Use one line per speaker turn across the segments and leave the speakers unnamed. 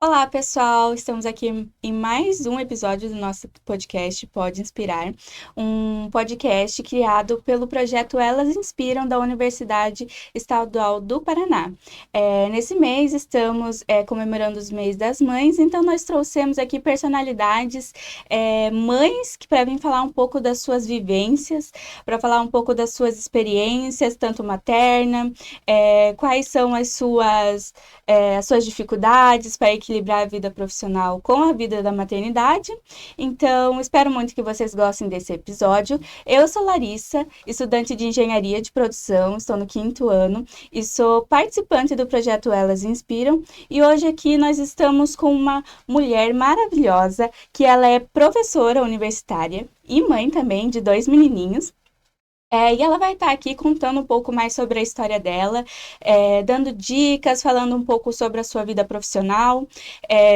Olá, pessoal! Estamos aqui em mais um episódio do nosso podcast Pode Inspirar, um podcast criado pelo projeto Elas Inspiram da Universidade Estadual do Paraná. Nesse mês estamos comemorando os Mês das Mães, então nós trouxemos aqui personalidades, mães que para vir falar um pouco das suas vivências, para falar um pouco das suas experiências, tanto materna, quais são as suas dificuldades para equilibrar a vida profissional com a vida da maternidade. Então, espero muito que vocês gostem desse episódio. Eu sou Larissa, estudante de Engenharia de Produção, estou no 5º ano e sou participante do projeto Elas Inspiram. E hoje aqui nós estamos com uma mulher maravilhosa, que ela é professora universitária e mãe também de 2 menininhos. E ela vai estar aqui contando um pouco mais sobre a história dela, dando dicas, falando um pouco sobre a sua vida profissional,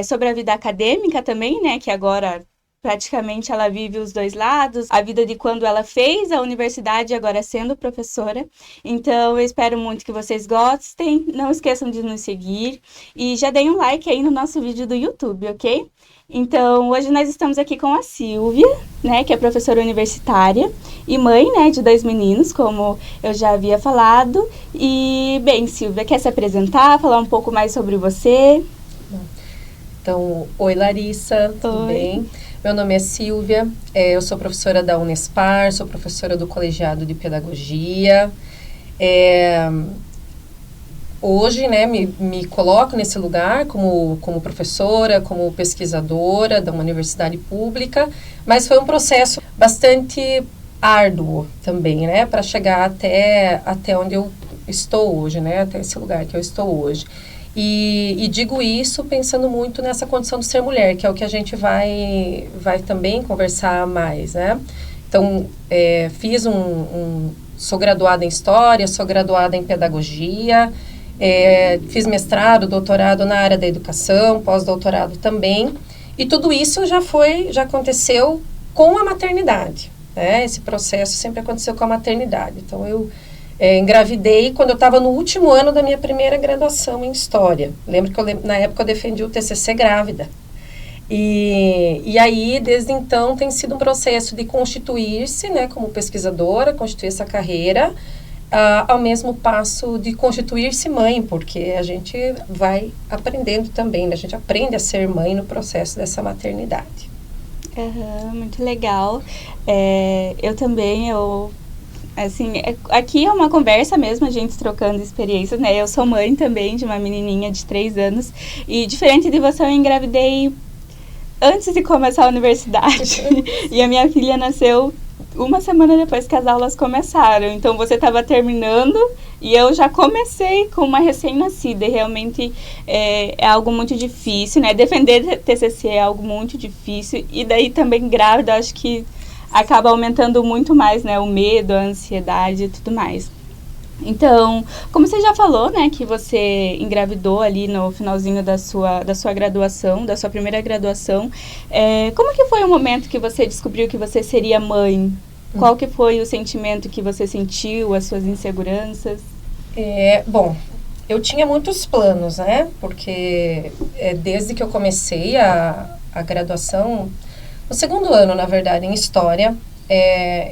sobre a vida acadêmica também, né? Que agora praticamente ela vive os dois lados, a vida de quando ela fez a universidade e agora sendo professora. Então, eu espero muito que vocês gostem. Não esqueçam de nos seguir e já deem um like aí no nosso vídeo do YouTube, ok? Então, hoje nós estamos aqui com a Silvia, né, que é professora universitária e mãe, né, de 2 meninos, como eu já havia falado. E, bem, Silvia, quer se apresentar, falar um pouco mais sobre você?
Então, oi Larissa, tudo bem? Meu nome é Silvia, eu sou professora da Unespar, sou professora do Colegiado de Pedagogia. Hoje, né, me coloco nesse lugar como professora, como pesquisadora de uma universidade pública, mas foi um processo bastante árduo também, né, para chegar até onde eu estou hoje, né, até esse lugar que eu estou hoje. E digo isso pensando muito nessa condição de ser mulher, que é o que a gente vai também conversar mais, né. Então, sou graduada em História, sou graduada em Pedagogia, fiz mestrado, doutorado na área da educação, pós-doutorado também, e tudo isso já aconteceu com a maternidade, né? Esse processo sempre aconteceu com a maternidade. Então, eu engravidei quando eu estava no último ano da minha primeira graduação em História. Lembro que na época eu defendi o TCC grávida. E aí, desde então, tem sido um processo de constituir-se, né, como pesquisadora, constituir essa carreira, ao mesmo passo de constituir-se mãe, porque a gente vai aprendendo também, né? A gente aprende a ser mãe no processo dessa maternidade.
Muito legal. Eu também, assim, aqui é uma conversa mesmo, a gente trocando experiências, né? Eu sou mãe também de uma menininha de 3 anos e diferente de você, eu engravidei antes de começar a universidade e a minha filha nasceu 1 semana depois que as aulas começaram. Então, você estava terminando e eu já comecei com uma recém-nascida. E realmente é algo muito difícil, né? Defender TCC é algo muito difícil. E daí também grávida, acho que acaba aumentando muito mais, né? O medo, a ansiedade e tudo mais. Então, como você já falou, né, que você engravidou ali no finalzinho da sua graduação, da sua primeira graduação, como que foi o momento que você descobriu que você seria mãe? Qual que foi o sentimento que você sentiu, as suas inseguranças?
Bom, eu tinha muitos planos, né, porque desde que eu comecei a graduação, no 2º ano, na verdade, em História,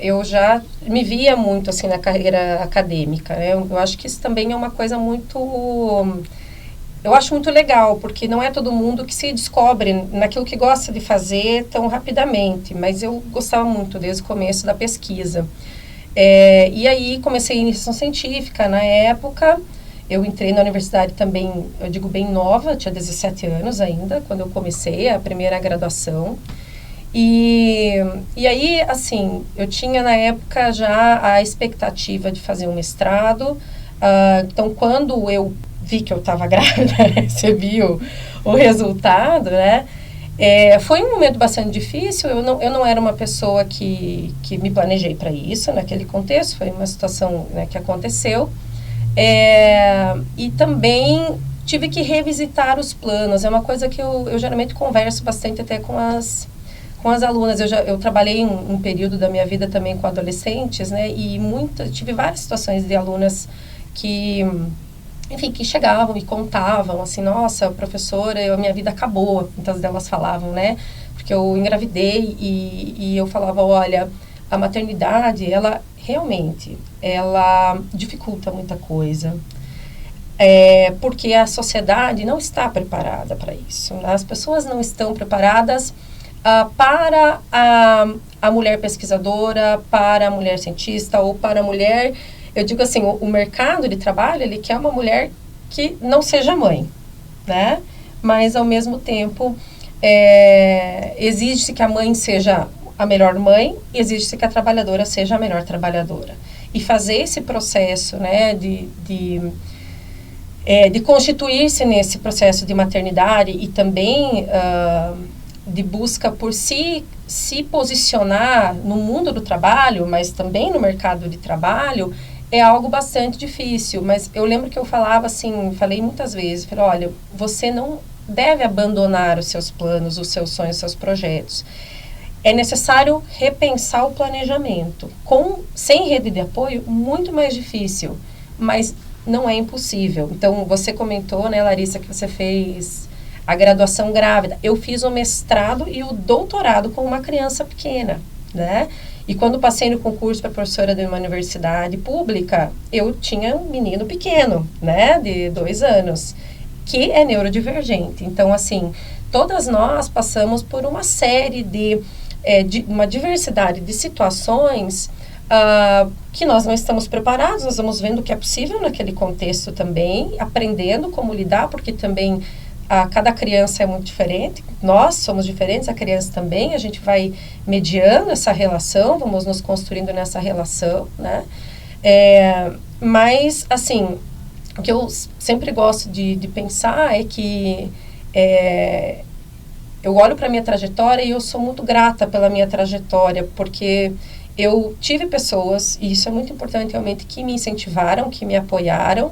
eu já me via muito assim na carreira acadêmica, né? Eu acho que isso também é uma coisa eu acho muito legal, porque não é todo mundo que se descobre naquilo que gosta de fazer tão rapidamente, mas eu gostava muito desde o começo da pesquisa. E aí comecei a iniciação científica na época. Eu entrei na universidade também, eu digo bem nova, eu tinha 17 anos ainda, quando eu comecei a primeira graduação. E aí, assim, eu tinha na época já a expectativa de fazer um mestrado. Então, quando eu vi que eu estava grávida, recebi o resultado, né? Foi um momento bastante difícil. Eu não era uma pessoa que me planejei para isso, naquele contexto. Foi uma situação, né, que aconteceu. E também tive que revisitar os planos. É uma coisa que eu geralmente converso bastante até com as alunas. Eu trabalhei um período da minha vida também com adolescentes, né? E tive várias situações de alunas que enfim, que chegavam e contavam, assim, nossa, professora, a minha vida acabou, muitas delas falavam, né? Porque eu engravidei e eu falava, olha, a maternidade, ela realmente, ela dificulta muita coisa. Porque a sociedade não está preparada para isso. Né? As pessoas não estão preparadas para a mulher pesquisadora, para a mulher cientista ou para a mulher... Eu digo assim, o mercado de trabalho, ele quer uma mulher que não seja mãe, né? Mas, ao mesmo tempo, exige-se que a mãe seja a melhor mãe e exige-se que a trabalhadora seja a melhor trabalhadora. E fazer esse processo, né, de constituir-se nesse processo de maternidade e também de busca por se posicionar no mundo do trabalho, mas também no mercado de trabalho, é algo bastante difícil. Mas eu lembro que eu falava assim, falei muitas vezes, falei, olha, você não deve abandonar os seus planos, os seus sonhos, os seus projetos. É necessário repensar o planejamento. Sem rede de apoio, muito mais difícil, mas não é impossível. Então, você comentou, né, Larissa, que você fez a graduação grávida. Eu fiz o mestrado e o doutorado com uma criança pequena, né? E quando passei no concurso para professora de uma universidade pública, eu tinha um menino pequeno, né, de 2 anos, que é neurodivergente. Então, assim, todas nós passamos por uma série de uma diversidade de situações que nós não estamos preparados, nós vamos vendo o que é possível naquele contexto também, aprendendo como lidar, porque também cada criança é muito diferente, nós somos diferentes, a criança também, a gente vai mediando essa relação, vamos nos construindo nessa relação, né? Mas, assim, o que eu sempre gosto de pensar é que eu olho para a minha trajetória e eu sou muito grata pela minha trajetória, porque eu tive pessoas, e isso é muito importante realmente, que me incentivaram, que me apoiaram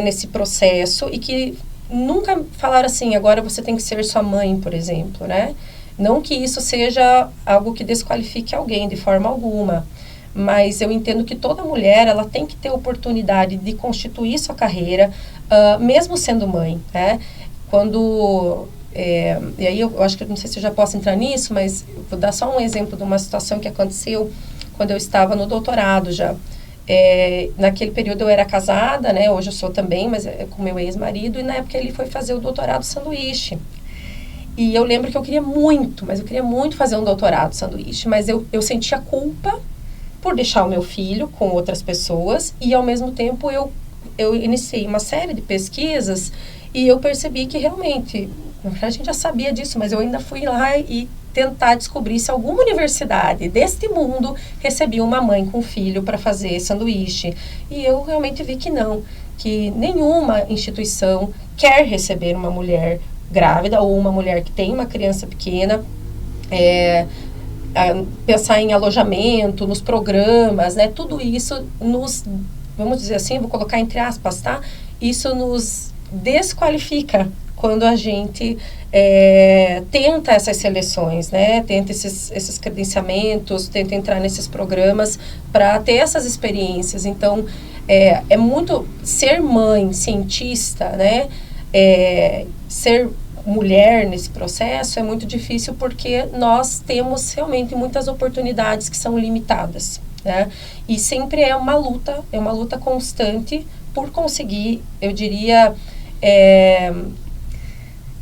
nesse processo e que nunca falaram assim, agora você tem que ser sua mãe, por exemplo, né? Não que isso seja algo que desqualifique alguém de forma alguma, mas eu entendo que toda mulher, ela tem que ter oportunidade de constituir sua carreira, mesmo sendo mãe, né? E aí eu acho que, não sei se eu já posso entrar nisso, mas eu vou dar só um exemplo de uma situação que aconteceu quando eu estava no doutorado já. Naquele período eu era casada, né? Hoje eu sou também, mas com meu ex-marido, e na época ele foi fazer o doutorado sanduíche. E eu lembro que eu queria muito fazer um doutorado sanduíche, mas eu sentia culpa por deixar o meu filho com outras pessoas, e ao mesmo tempo eu iniciei uma série de pesquisas e eu percebi que realmente, a gente já sabia disso, mas eu ainda fui lá e tentar descobrir se alguma universidade deste mundo recebia uma mãe com filho para fazer sanduíche. E eu realmente vi que não, que nenhuma instituição quer receber uma mulher grávida ou uma mulher que tem uma criança pequena, pensar em alojamento, nos programas, né? Tudo isso vamos dizer assim, vou colocar entre aspas, tá? Isso nos desqualifica quando a gente tenta essas seleções, né? Tenta esses credenciamentos, tenta entrar nesses programas para ter essas experiências. Então, é muito ser mãe, cientista, né? Ser mulher nesse processo é muito difícil porque nós temos realmente muitas oportunidades que são limitadas, né? E sempre é uma luta constante por conseguir, eu diria,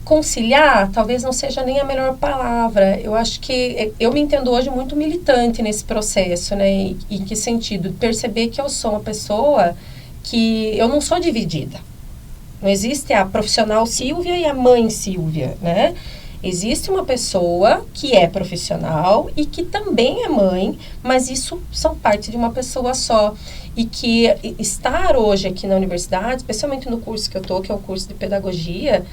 conciliar, talvez não seja nem a melhor palavra. Eu acho que eu me entendo hoje muito militante nesse processo, né? E em que sentido? Perceber que eu sou uma pessoa que eu não sou dividida. Não existe a profissional Silvia e a mãe Silvia, né? Existe uma pessoa que é profissional e que também é mãe, mas isso são parte de uma pessoa só. E que estar hoje aqui na universidade, especialmente no curso que eu estou, que é o curso de pedagogia,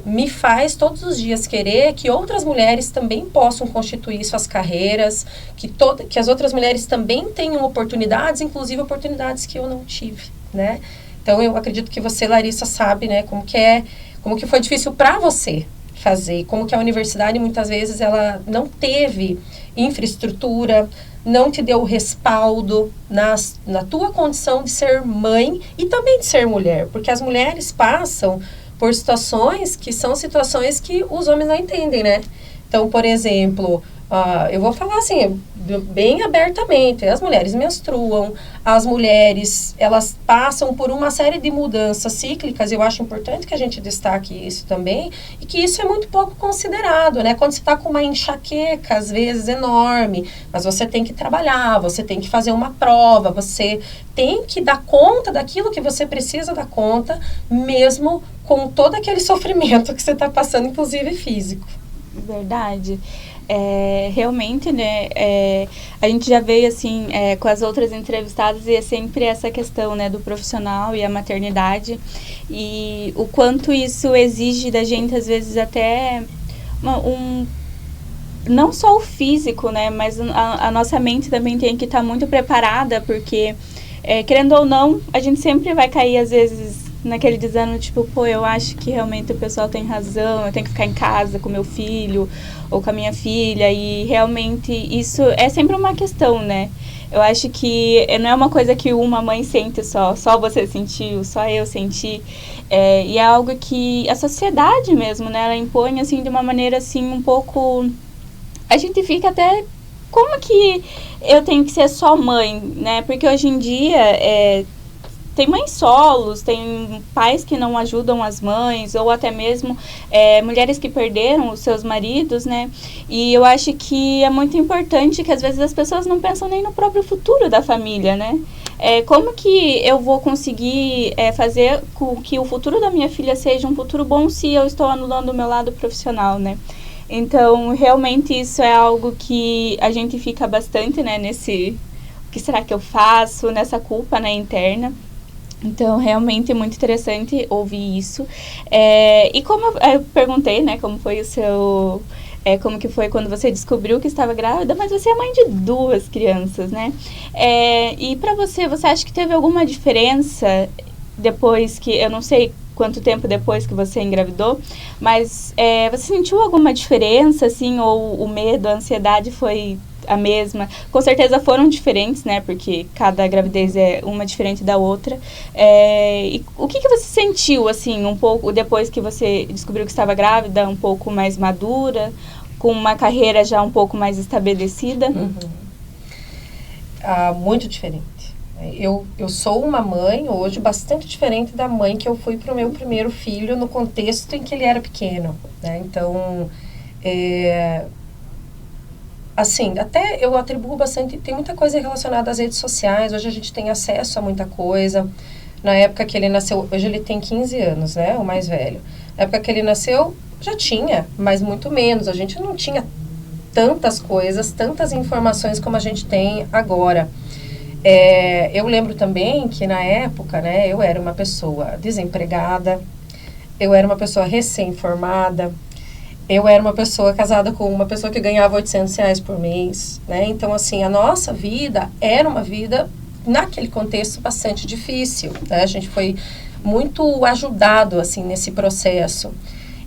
me faz todos os dias querer que outras mulheres também possam constituir suas carreiras, que as outras mulheres também tenham oportunidades, inclusive oportunidades que eu não tive, né? Então, eu acredito que você, Larissa, sabe, né, como que foi difícil para você fazer, como que a universidade muitas vezes ela não teve infraestrutura, não te deu respaldo na tua condição de ser mãe e também de ser mulher, porque as mulheres passam por situações que são situações que os homens não entendem, né? Então, por exemplo, eu vou falar assim, bem abertamente, as mulheres menstruam, as mulheres, elas passam por uma série de mudanças cíclicas, e eu acho importante que a gente destaque isso também, e que isso é muito pouco considerado, né? Quando você está com uma enxaqueca, às vezes, enorme, mas você tem que trabalhar, você tem que fazer uma prova, você tem que dar conta daquilo que você precisa dar conta, mesmo com todo aquele sofrimento que você está passando, inclusive físico.
Verdade. Realmente, né, a gente já veio, assim, com as outras entrevistadas, e é sempre essa questão, né, do profissional e a maternidade, e o quanto isso exige da gente, às vezes, até não só o físico, né, mas a nossa mente também tem que estar muito preparada, porque, querendo ou não, a gente sempre vai cair, às vezes, naquele desânimo, tipo, pô, eu acho que realmente o pessoal tem razão, eu tenho que ficar em casa com meu filho ou com a minha filha, e realmente isso é sempre uma questão, né? Eu acho que não é uma coisa que uma mãe sente só você sentiu, só eu senti, e é algo que a sociedade mesmo, né, ela impõe, assim, de uma maneira, assim, um pouco... A gente fica até... Como que eu tenho que ser só mãe, né? Porque hoje em dia, tem mães solos, tem pais que não ajudam as mães, ou até mesmo mulheres que perderam os seus maridos, né? E eu acho que é muito importante que às vezes as pessoas não pensam nem no próprio futuro da família, né? Como que eu vou conseguir fazer com que o futuro da minha filha seja um futuro bom se eu estou anulando o meu lado profissional, né? Então, realmente isso é algo que a gente fica bastante, né, nesse... O que será que eu faço? Nessa culpa, né, interna. Então, realmente é muito interessante ouvir isso. E como eu perguntei, né, como foi o seu... como que foi quando você descobriu que estava grávida, mas você é mãe de 2 crianças, né? E para você acha que teve alguma diferença depois que... Eu não sei quanto tempo depois que você engravidou, mas você sentiu alguma diferença, assim, ou o medo, a ansiedade foi a mesma? Com certeza foram diferentes, né, porque cada gravidez é uma diferente da outra. E o que você sentiu, assim, um pouco depois que você descobriu que estava grávida, um pouco mais madura, com uma carreira já um pouco mais estabelecida?
Muito diferente. Eu sou uma mãe hoje bastante diferente da mãe que eu fui para o meu primeiro filho no contexto em que ele era pequeno, né? Então, assim, até eu atribuo bastante, tem muita coisa relacionada às redes sociais, hoje a gente tem acesso a muita coisa. Na época que ele nasceu, hoje ele tem 15 anos, né, o mais velho. Na época que ele nasceu, já tinha, mas muito menos, a gente não tinha tantas coisas, tantas informações como a gente tem agora. Eu lembro também que na época, né, eu era uma pessoa desempregada, eu era uma pessoa recém-formada, eu era uma pessoa casada com uma pessoa que ganhava R$800 por mês, né? Então, assim, a nossa vida era uma vida, naquele contexto, bastante difícil, né? A gente foi muito ajudado, assim, nesse processo.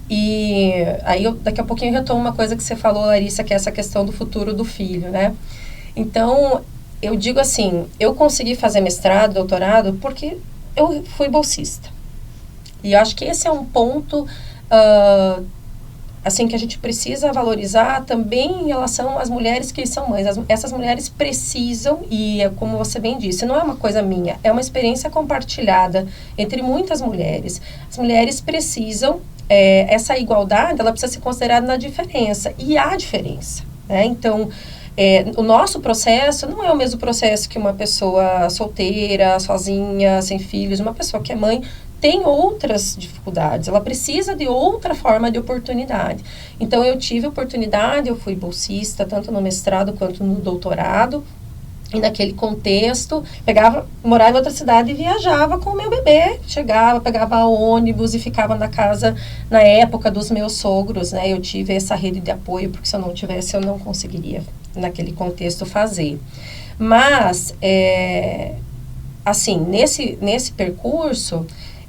E aí, daqui a pouquinho, eu retomo uma coisa que você falou, Larissa, que é essa questão do futuro do filho, né? Então, eu digo assim, eu consegui fazer mestrado, doutorado, porque eu fui bolsista. E eu acho que esse é um ponto... assim, que a gente precisa valorizar também em relação às mulheres que são mães. Essas mulheres precisam, e como você bem disse, não é uma coisa minha, é uma experiência compartilhada entre muitas mulheres. As mulheres precisam, essa igualdade, ela precisa ser considerada na diferença, e há diferença, né? Então, o nosso processo não é o mesmo processo que uma pessoa solteira, sozinha, sem filhos, uma pessoa que é mãe, tem outras dificuldades, ela precisa de outra forma de oportunidade. Então, eu tive oportunidade, eu fui bolsista, tanto no mestrado quanto no doutorado, e naquele contexto, morava em outra cidade e viajava com o meu bebê, chegava, pegava ônibus e ficava na casa, na época, dos meus sogros, né? Eu tive essa rede de apoio, porque se eu não tivesse, eu não conseguiria, naquele contexto, fazer. Mas, assim, nesse percurso...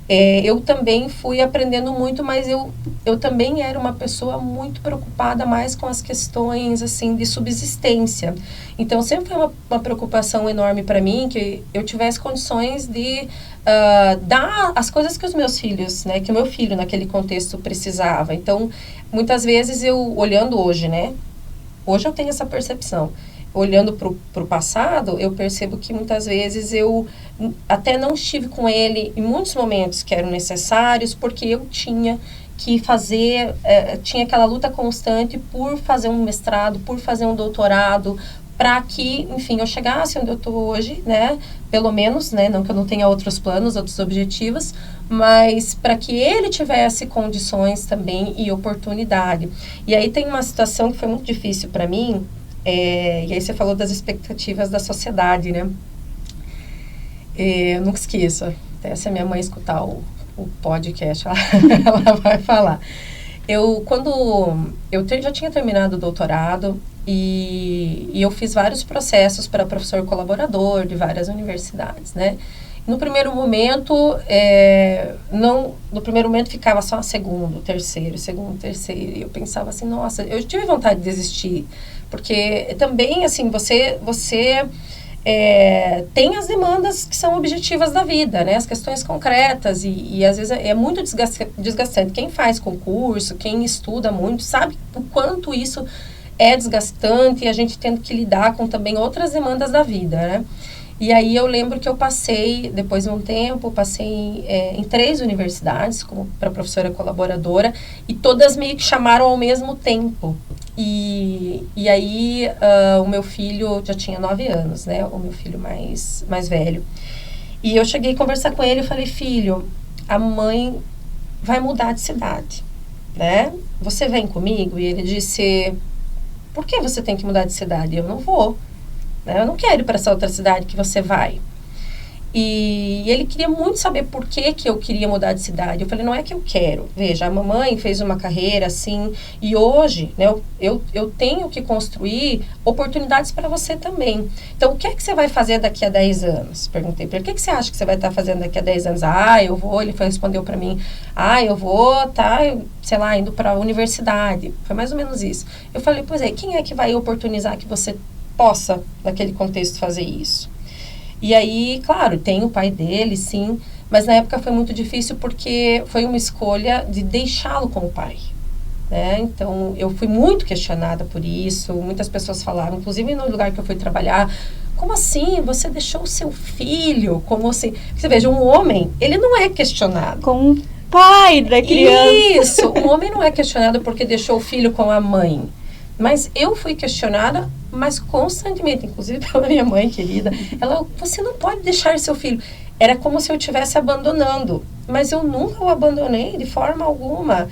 eu também fui aprendendo muito, mas eu também era uma pessoa muito preocupada mais com as questões, assim, de subsistência. Então, sempre foi uma preocupação enorme para mim que eu tivesse condições de dar as coisas que os meus filhos, né, que o meu filho naquele contexto precisava. Então, muitas vezes olhando hoje, né, hoje eu tenho essa percepção. Olhando para o passado, eu percebo que muitas vezes eu até não estive com ele em muitos momentos que eram necessários, porque eu tinha que fazer, tinha aquela luta constante por fazer um mestrado, por fazer um doutorado, para que, enfim, eu chegasse onde eu estou hoje, né, pelo menos, né, não que eu não tenha outros planos, outros objetivos, mas para que ele tivesse condições também e oportunidade. E aí tem uma situação que foi muito difícil para mim, e aí você falou das expectativas da sociedade, né? Eu nunca esqueço, até se a minha mãe escutar o podcast, ela vai falar. Já tinha terminado o doutorado e eu fiz vários processos para professor colaborador de várias universidades, né? No primeiro momento, ficava só segundo, terceiro, e eu pensava assim, nossa, eu tive vontade de desistir, porque também, assim, você tem as demandas que são objetivas da vida, né? As questões concretas e às vezes é muito desgastante. Quem faz concurso, quem estuda muito, sabe o quanto isso é desgastante e a gente tendo que lidar com também outras demandas da vida, né? E aí eu lembro que eu passei, depois de um tempo, em 3 universidades como para professora colaboradora e todas meio que chamaram ao mesmo tempo. E aí o meu filho já tinha 9 anos, né? O meu filho mais velho. E eu cheguei a conversar com ele e falei, filho, a mãe vai mudar de cidade, né? Você vem comigo? E ele disse, por que você tem que mudar de cidade? Eu não vou. Eu não quero ir para essa outra cidade que você vai. E ele queria muito saber por que eu queria mudar de cidade. Eu falei, não é que eu quero. Veja, a mamãe fez uma carreira assim, e hoje, né, eu tenho que construir oportunidades para você também. Então, o que é que você vai fazer daqui a 10 anos? Perguntei para ele, o que é que você acha que você vai estar fazendo daqui a 10 anos? Eu vou, ele respondeu para mim, eu vou sei lá, indo para a universidade. Foi mais ou menos isso. Eu falei, pois é, quem é que vai oportunizar que você possa, naquele contexto, fazer isso? E aí, claro, tem o pai dele, sim, mas na época foi muito difícil porque foi uma escolha de deixá-lo com o pai, né? Então, eu fui muito questionada por isso, muitas pessoas falaram, inclusive no lugar que eu fui trabalhar, como assim? Você deixou o seu filho? Como assim? Você veja, um homem, ele não é questionado.
Com o pai da criança.
Isso, um homem não é questionado porque deixou o filho com a mãe. Mas eu fui questionada, mas constantemente, inclusive pela minha mãe querida. Você não pode deixar seu filho. Era como se eu estivesse abandonando. Mas eu nunca o abandonei de forma alguma.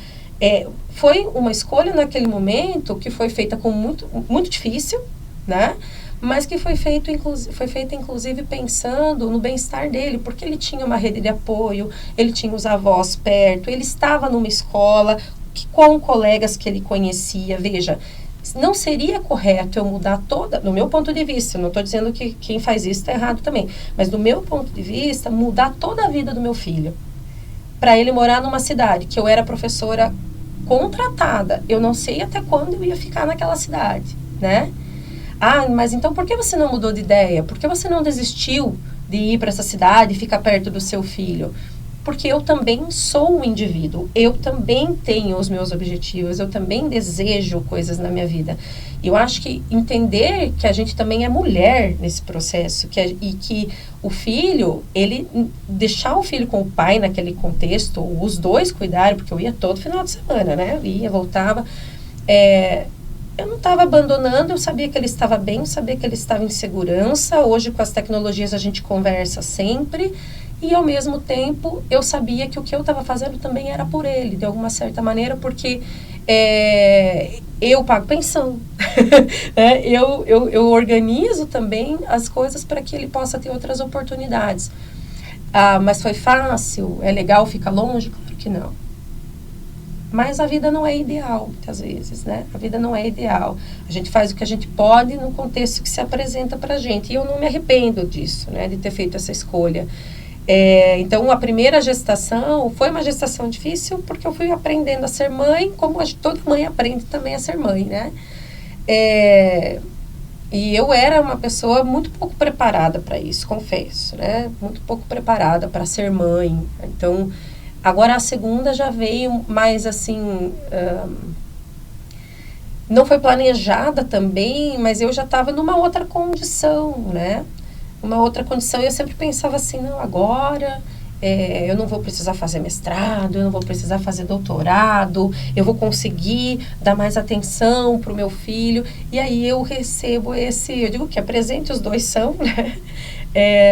Foi uma escolha naquele momento que foi feita com muito, muito difícil, né? Mas que foi feita inclusive pensando no bem-estar dele, porque ele tinha uma rede de apoio, ele tinha os avós perto, ele estava numa escola com colegas que ele conhecia. Veja, não seria correto eu mudar no meu ponto de vista, não estou dizendo que quem faz isso está errado também, mas do meu ponto de vista, mudar toda a vida do meu filho, para ele morar numa cidade que eu era professora contratada, eu não sei até quando eu ia ficar naquela cidade, né? Mas então por que você não mudou de ideia? Por que você não desistiu de ir para essa cidade e ficar perto do seu filho? Porque eu também sou um indivíduo, eu também tenho os meus objetivos, eu também desejo coisas na minha vida. E eu acho que entender que a gente também é mulher nesse processo, e que o filho, deixar o filho com o pai naquele contexto, os dois cuidarem, porque eu ia todo final de semana, né? Eu ia, voltava. Eu não estava abandonando, eu sabia que ele estava bem, eu sabia que ele estava em segurança. Hoje, com as tecnologias, a gente conversa sempre. E, ao mesmo tempo, eu sabia que o que eu estava fazendo também era por ele, de alguma certa maneira, porque eu pago pensão. Eu organizo também as coisas para que ele possa ter outras oportunidades. Mas foi fácil? É legal ficar longe? Claro que não. Mas a vida não é ideal, muitas vezes, né? A vida não é ideal. A gente faz o que a gente pode no contexto que se apresenta para a gente. E eu não me arrependo disso, né? De ter feito essa escolha. Então, a primeira gestação foi uma gestação difícil, porque eu fui aprendendo a ser mãe, como toda mãe aprende também a ser mãe, né? E eu era uma pessoa muito pouco preparada para isso, confesso, né? Muito pouco preparada para ser mãe. Então, agora a segunda já veio mais assim... não foi planejada também, mas eu já estava numa outra condição, né? Uma outra condição, e eu sempre pensava assim, não, agora eu não vou precisar fazer mestrado, eu não vou precisar fazer doutorado, eu vou conseguir dar mais atenção para o meu filho, e aí eu recebo eu digo que é presente, os dois são, né?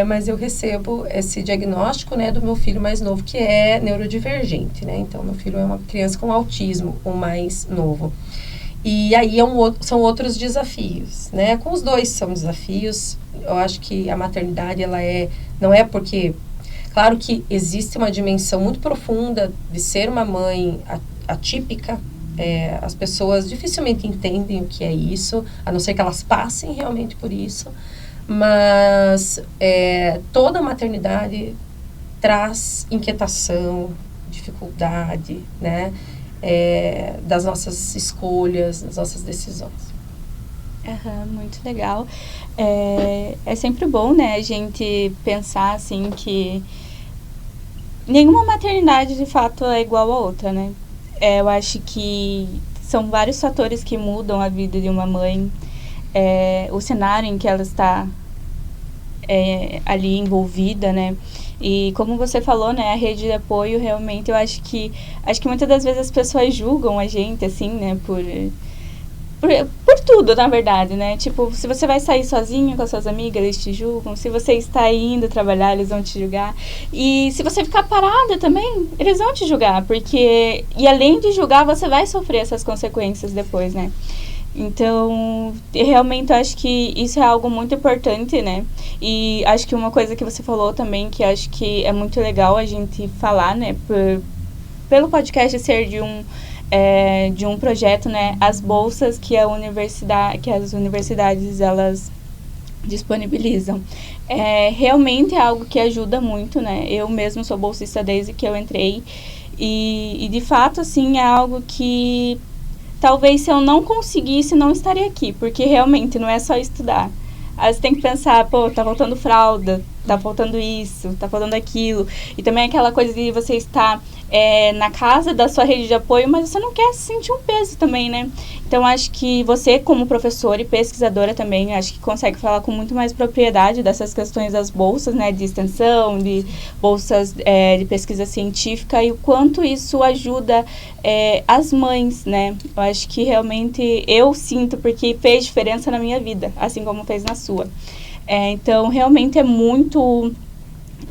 Mas eu recebo esse diagnóstico, né, do meu filho mais novo, que é neurodivergente, né? Então, meu filho é uma criança com autismo, o mais novo. E aí são outros desafios, né? Com os dois são desafios. Eu acho que a maternidade, não é porque... Claro que existe uma dimensão muito profunda de ser uma mãe atípica. As pessoas dificilmente entendem o que é isso, a não ser que elas passem realmente por isso. Mas toda maternidade traz inquietação, dificuldade, né? Das nossas escolhas, das nossas decisões.
Muito legal. É sempre bom, né, a gente pensar assim que nenhuma maternidade de fato é igual a outra, né? Eu acho que são vários fatores que mudam a vida de uma mãe, o cenário em que ela está ali envolvida, né? E como você falou, né, a rede de apoio, realmente, eu acho que muitas das vezes as pessoas julgam a gente, assim, né, por tudo, na verdade, né? Tipo, se você vai sair sozinho com as suas amigas, eles te julgam. Se você está indo trabalhar, eles vão te julgar. E se você ficar parada também, eles vão te julgar, porque... E além de julgar, você vai sofrer essas consequências depois, né? Então, realmente eu acho que isso é algo muito importante, né? E acho que uma coisa que você falou também, que acho que é muito legal a gente falar, né? Pelo podcast ser de um projeto, né? As bolsas que as universidades, elas disponibilizam. Realmente é algo que ajuda muito, né? Eu mesmo sou bolsista desde que eu entrei. E de fato, assim, é algo que... Talvez se eu não conseguisse, não estaria aqui, porque realmente não é só estudar. Aí você tem que pensar, pô, tá faltando fralda, tá faltando isso, tá faltando aquilo. E também aquela coisa de você estar na casa da sua rede de apoio, mas você não quer sentir um peso também, né? Então, acho que você, como professora e pesquisadora também, acho que consegue falar com muito mais propriedade dessas questões das bolsas, né, de extensão, de bolsas de pesquisa científica, e o quanto isso ajuda as mães, né? Eu acho que realmente eu sinto, porque fez diferença na minha vida, assim como fez na sua. Então, realmente é muito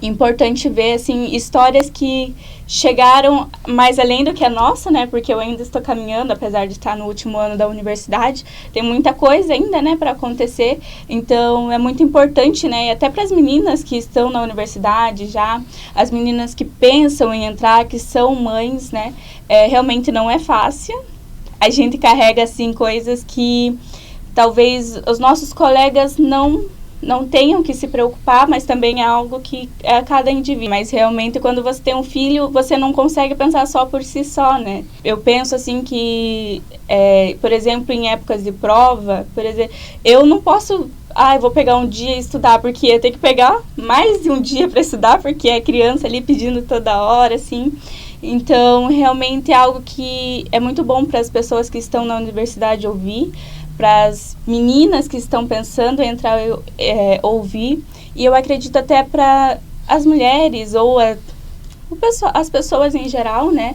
importante ver, assim, histórias que chegaram mais além do que a nossa, né? Porque eu ainda estou caminhando, apesar de estar no último ano da universidade. Tem muita coisa ainda, né, para acontecer. Então, é muito importante, né? E até para as meninas que estão na universidade já, as meninas que pensam em entrar, que são mães, né? Realmente não é fácil. A gente carrega, assim, coisas que talvez os nossos colegas não tenham que se preocupar, mas também é algo que é a cada indivíduo. Mas realmente, quando você tem um filho, você não consegue pensar só por si só, né? Eu penso assim que, por exemplo, em épocas de prova, por exemplo, eu não posso... eu vou pegar um dia e estudar, porque eu tenho que pegar mais de um dia para estudar, porque é criança ali pedindo toda hora, assim. Então, realmente é algo que é muito bom para as pessoas que estão na universidade ouvir, para as meninas que estão pensando em entrar ouvir, e eu acredito até para as mulheres ou as pessoas em geral, né,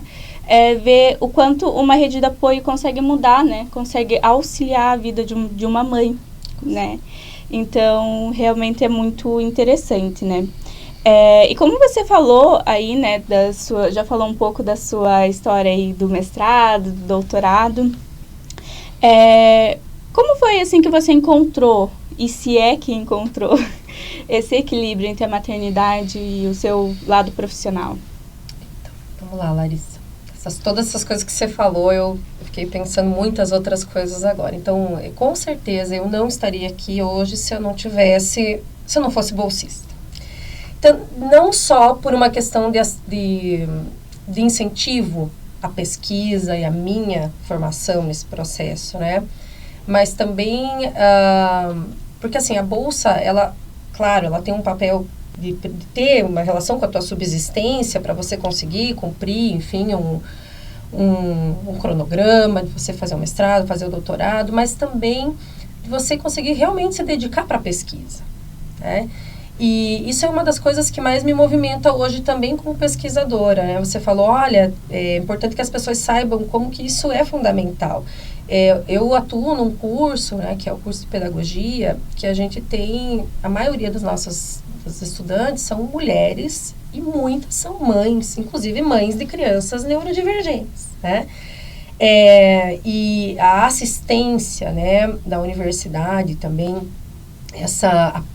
ver o quanto uma rede de apoio consegue mudar, né, consegue auxiliar a vida de uma mãe, né. Então, realmente é muito interessante, né. E como você falou aí, né, já falou um pouco da sua história aí do mestrado, do doutorado, como foi assim que você encontrou, e se é que encontrou, esse equilíbrio entre a maternidade e o seu lado profissional?
Então, vamos lá, Larissa. Todas essas coisas que você falou, eu fiquei pensando muitas outras coisas agora. Então, com certeza, eu não estaria aqui hoje se eu não fosse bolsista. Então, não só por uma questão de incentivo à pesquisa e à minha formação nesse processo, né? Mas também, porque assim, a bolsa, claro, ela tem um papel de ter uma relação com a tua subsistência para você conseguir cumprir, enfim, um cronograma, de você fazer o mestrado, fazer o doutorado, mas também de você conseguir realmente se dedicar para a pesquisa, né? E isso é uma das coisas que mais me movimenta hoje também como pesquisadora, né? Você falou, olha, é importante que as pessoas saibam como que isso é fundamental. Eu atuo num curso, né, que é o curso de pedagogia, que a gente tem, a maioria dos nossos estudantes são mulheres e muitas são mães, inclusive mães de crianças neurodivergentes, né? E a assistência, né, da universidade também,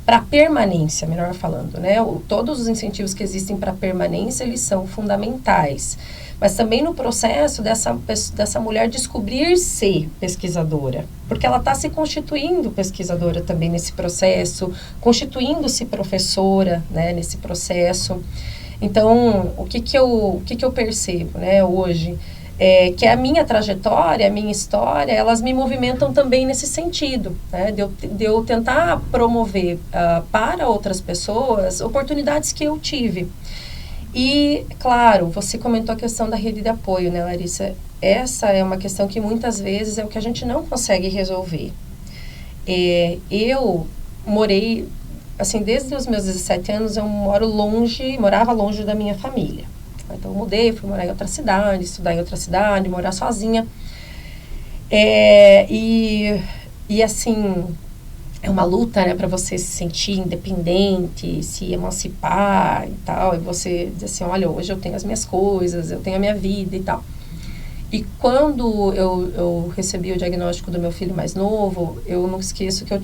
para permanência, melhor falando, né? Todos os incentivos que existem para permanência, eles são fundamentais. Mas também no processo dessa mulher descobrir-se pesquisadora, porque ela está se constituindo pesquisadora também nesse processo, constituindo-se professora, né, nesse processo. Então, o que eu percebo, né, hoje? Que a minha trajetória, a minha história, elas me movimentam também nesse sentido, né? De eu tentar promover para outras pessoas oportunidades que eu tive. E, claro, você comentou a questão da rede de apoio, né, Larissa? Essa é uma questão que muitas vezes é o que a gente não consegue resolver. Eu morei, assim, desde os meus 17 anos, eu morava longe da minha família. Então, eu mudei, fui morar em outra cidade, estudar em outra cidade, morar sozinha. E assim, é uma luta, né, para você se sentir independente, se emancipar e tal. E você dizer assim, olha, hoje eu tenho as minhas coisas, eu tenho a minha vida e tal. E quando eu recebi o diagnóstico do meu filho mais novo, eu não esqueço que eu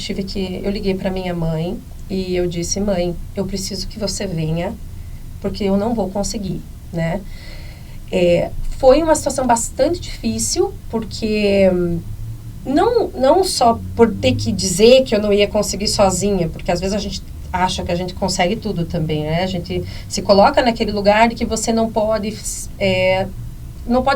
liguei para minha mãe e eu disse, mãe, eu preciso que você venha, porque eu não vou conseguir, né? Foi uma situação bastante difícil, porque não só por ter que dizer que eu não ia conseguir sozinha, porque às vezes a gente acha que a gente consegue tudo também, né? A gente se coloca naquele lugar de que você não pode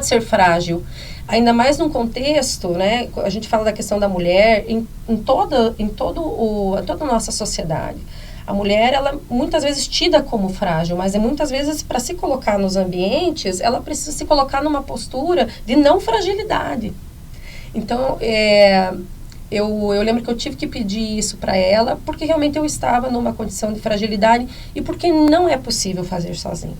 ser frágil. Ainda mais num contexto, né? A gente fala da questão da mulher em toda a nossa sociedade. A mulher, ela muitas vezes tida como frágil, mas muitas vezes para se colocar nos ambientes, ela precisa se colocar numa postura de não fragilidade. Então, eu lembro que eu tive que pedir isso para ela, porque realmente eu estava numa condição de fragilidade e porque não é possível fazer sozinho.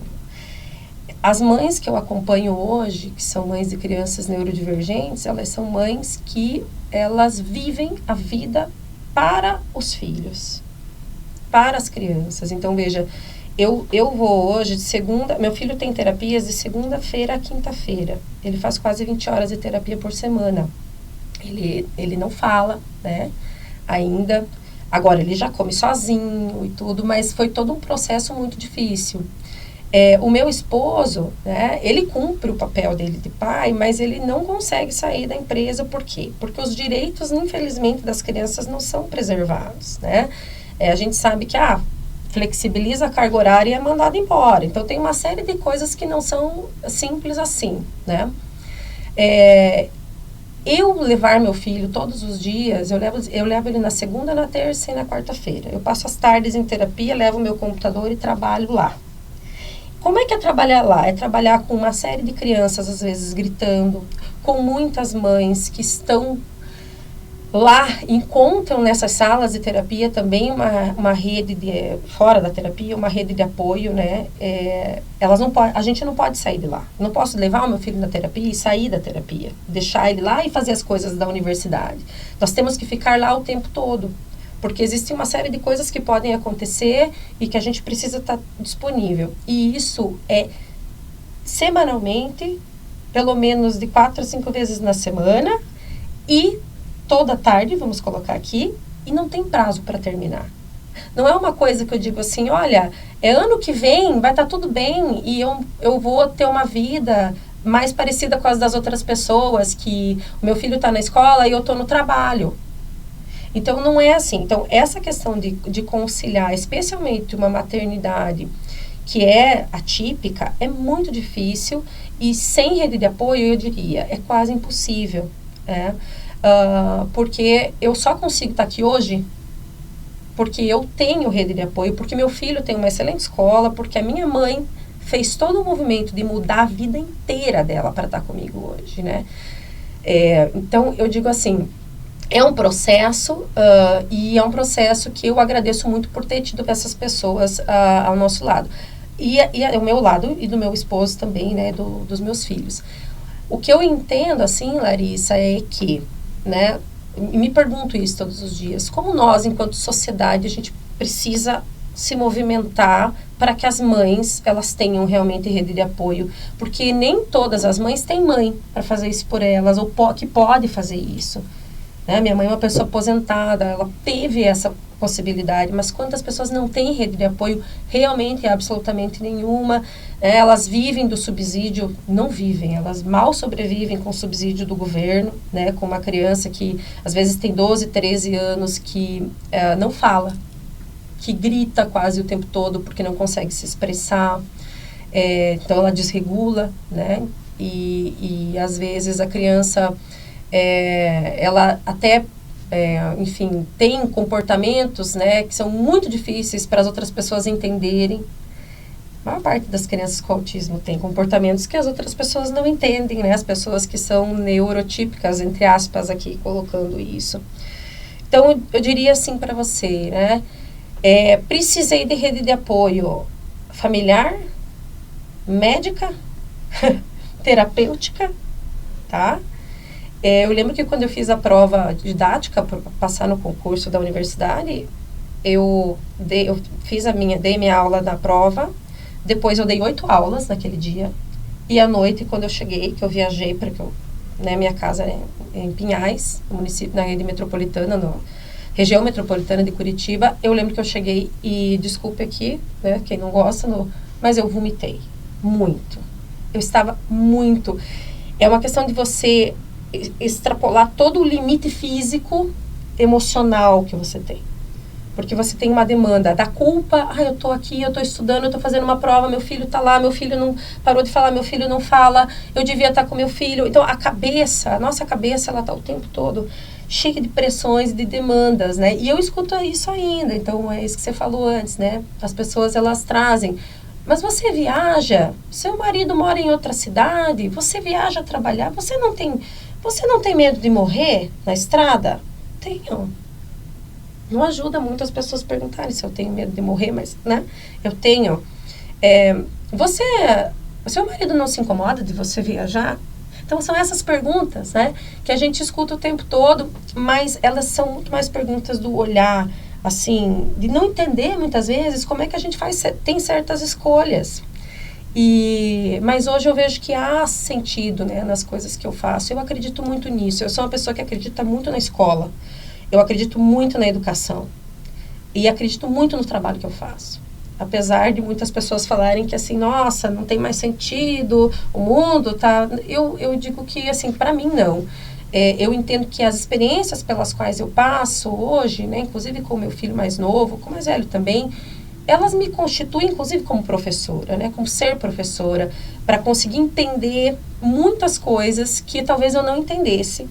As mães que eu acompanho hoje, que são mães de crianças neurodivergentes, elas são mães que elas vivem a vida para os filhos, para as crianças. Então, veja, eu vou hoje de segunda... Meu filho tem terapias de segunda-feira a quinta-feira. Ele faz quase 20 horas de terapia por semana. Ele não fala, né, ainda. Agora, ele já come sozinho e tudo, mas foi todo um processo muito difícil. O meu esposo, né, ele cumpre o papel dele de pai, mas ele não consegue sair da empresa. Por quê? Porque os direitos, infelizmente, das crianças não são preservados, né? A gente sabe que, flexibiliza a carga horária e é mandado embora. Então, tem uma série de coisas que não são simples assim, né? Eu levar meu filho todos os dias, eu levo ele na segunda, na terça e na quarta-feira. Eu passo as tardes em terapia, levo meu computador e trabalho lá. Como é que é trabalhar lá? É trabalhar com uma série de crianças, às vezes, gritando, com muitas mães que estão lá, encontram nessas salas de terapia também uma rede fora da terapia, uma rede de apoio, né? A gente não pode sair de lá. Eu não posso levar o meu filho na terapia e sair da terapia, deixar ele lá e fazer as coisas da universidade. Nós temos que ficar lá o tempo todo, porque existe uma série de coisas que podem acontecer e que a gente precisa estar disponível. E isso é semanalmente, pelo menos de 4 a 5 vezes na semana, e toda tarde, vamos colocar aqui, e não tem prazo para terminar. Não é uma coisa que eu digo assim, olha, ano que vem vai estar tudo bem e eu vou ter uma vida mais parecida com as das outras pessoas, que o meu filho está na escola e eu estou no trabalho. Então, não é assim. Então, essa questão de conciliar, especialmente uma maternidade que é atípica, é muito difícil e sem rede de apoio, eu diria, é quase impossível, né? Porque eu só consigo estar aqui hoje porque eu tenho rede de apoio, porque meu filho tem uma excelente escola, porque a minha mãe fez todo o movimento de mudar a vida inteira dela para estar comigo hoje, né? Então, eu digo assim, é um processo e é um processo que eu agradeço muito por ter tido essas pessoas ao nosso lado. E ao meu lado e do meu esposo também, né, dos meus filhos. O que eu entendo, assim, Larissa, é que, né, me pergunto isso todos os dias, como nós, enquanto sociedade, a gente precisa se movimentar para que as mães, elas tenham realmente rede de apoio, porque nem todas as mães têm mãe para fazer isso por elas, ou que pode fazer isso. Né? Minha mãe é uma pessoa aposentada, ela teve essa possibilidade, mas quantas pessoas não têm rede de apoio? Realmente, absolutamente nenhuma. Elas vivem do subsídio, não vivem, elas mal sobrevivem com o subsídio do governo, né? Com uma criança que às vezes tem 12, 13 anos, que não fala, que grita quase o tempo todo porque não consegue se expressar, então ela desregula, né? E às vezes a criança, ela até, enfim, tem comportamentos, né, que são muito difíceis para as outras pessoas entenderem. A maior parte das crianças com autismo tem comportamentos que as outras pessoas não entendem, né? As pessoas que são neurotípicas, entre aspas, aqui colocando isso. Então, eu diria assim para você, né? Precisei de rede de apoio familiar, médica, terapêutica, tá? Eu lembro que quando eu fiz a prova didática para passar no concurso da universidade, dei minha aula na prova, depois eu dei 8 aulas naquele dia, e à noite, quando eu cheguei, que eu viajei, porque minha casa é em Pinhais, município, na rede metropolitana, região metropolitana de Curitiba, eu lembro que eu cheguei e, desculpe aqui, né, quem não gosta, mas eu vomitei, muito. Eu estava muito... É uma questão de você extrapolar todo o limite físico, emocional que você tem. Porque você tem uma demanda da culpa, eu tô aqui, eu tô estudando, eu tô fazendo uma prova, meu filho tá lá, meu filho não parou de falar, meu filho não fala, eu devia estar com meu filho. Então, a nossa cabeça, ela tá o tempo todo cheia de pressões e de demandas, né? E eu escuto isso ainda, então é isso que você falou antes, né? As pessoas, elas trazem, mas você viaja, seu marido mora em outra cidade, você viaja trabalhar, você não tem medo de morrer na estrada? Tenho. Não ajuda muito as pessoas perguntarem se eu tenho medo de morrer, mas, né? Eu tenho. Seu marido não se incomoda de você viajar? Então, são essas perguntas, né? Que a gente escuta o tempo todo, mas elas são muito mais perguntas do olhar, assim, de não entender, muitas vezes, como é que a gente tem certas escolhas. Mas hoje eu vejo que há sentido, né, nas coisas que eu faço. Eu acredito muito nisso. Eu sou uma pessoa que acredita muito na escola. Eu acredito muito na educação. E acredito muito no trabalho que eu faço. Apesar de muitas pessoas falarem que, assim, nossa, não tem mais sentido, o mundo tá... Eu digo que, assim, para mim, não. Eu entendo que as experiências pelas quais eu passo hoje, né, inclusive com o meu filho mais novo, com o mais velho também, elas me constituem, inclusive, como professora, né, como ser professora, para conseguir entender muitas coisas que talvez eu não entendesse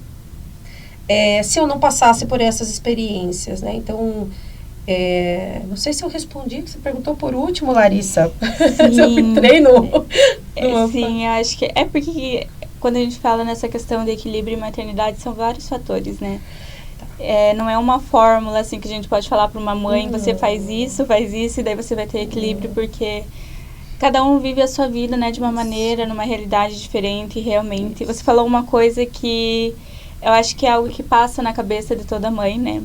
se eu não passasse por essas experiências, né? Então, não sei se eu respondi, que você perguntou por último, Larissa.
Sim.
Eu entrei no...
Sim, eu acho que é porque quando a gente fala nessa questão de equilíbrio e maternidade, são vários fatores, né? Não é uma fórmula, assim, que a gente pode falar para uma mãe, você faz isso, e daí você vai ter equilíbrio, porque cada um vive a sua vida, né, de uma maneira, numa realidade diferente, realmente. Você falou uma coisa que eu acho que é algo que passa na cabeça de toda mãe, né?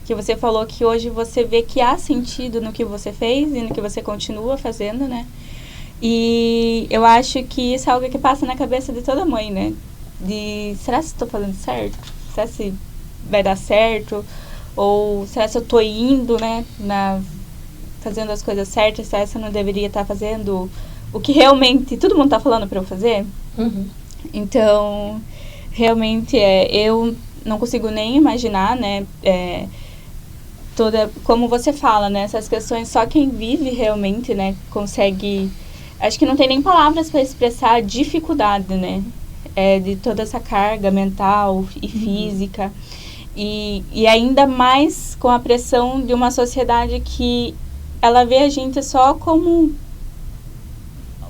Que você falou que hoje você vê que há sentido no que você fez e no que você continua fazendo, né? E eu acho que isso é algo que passa na cabeça de toda mãe, né? Será que estou fazendo certo? Será que vai dar certo? Ou será que eu estou indo, né? Fazendo as coisas certas? Será que eu não deveria estar fazendo o que realmente todo mundo está falando para eu fazer?
Uhum.
Então, realmente, eu não consigo nem imaginar, né? como você fala, né? Essas questões só quem vive realmente, né? Consegue... Acho que não tem nem palavras para expressar a dificuldade, né? De toda essa carga mental e física. E ainda mais com a pressão de uma sociedade que ela vê a gente só como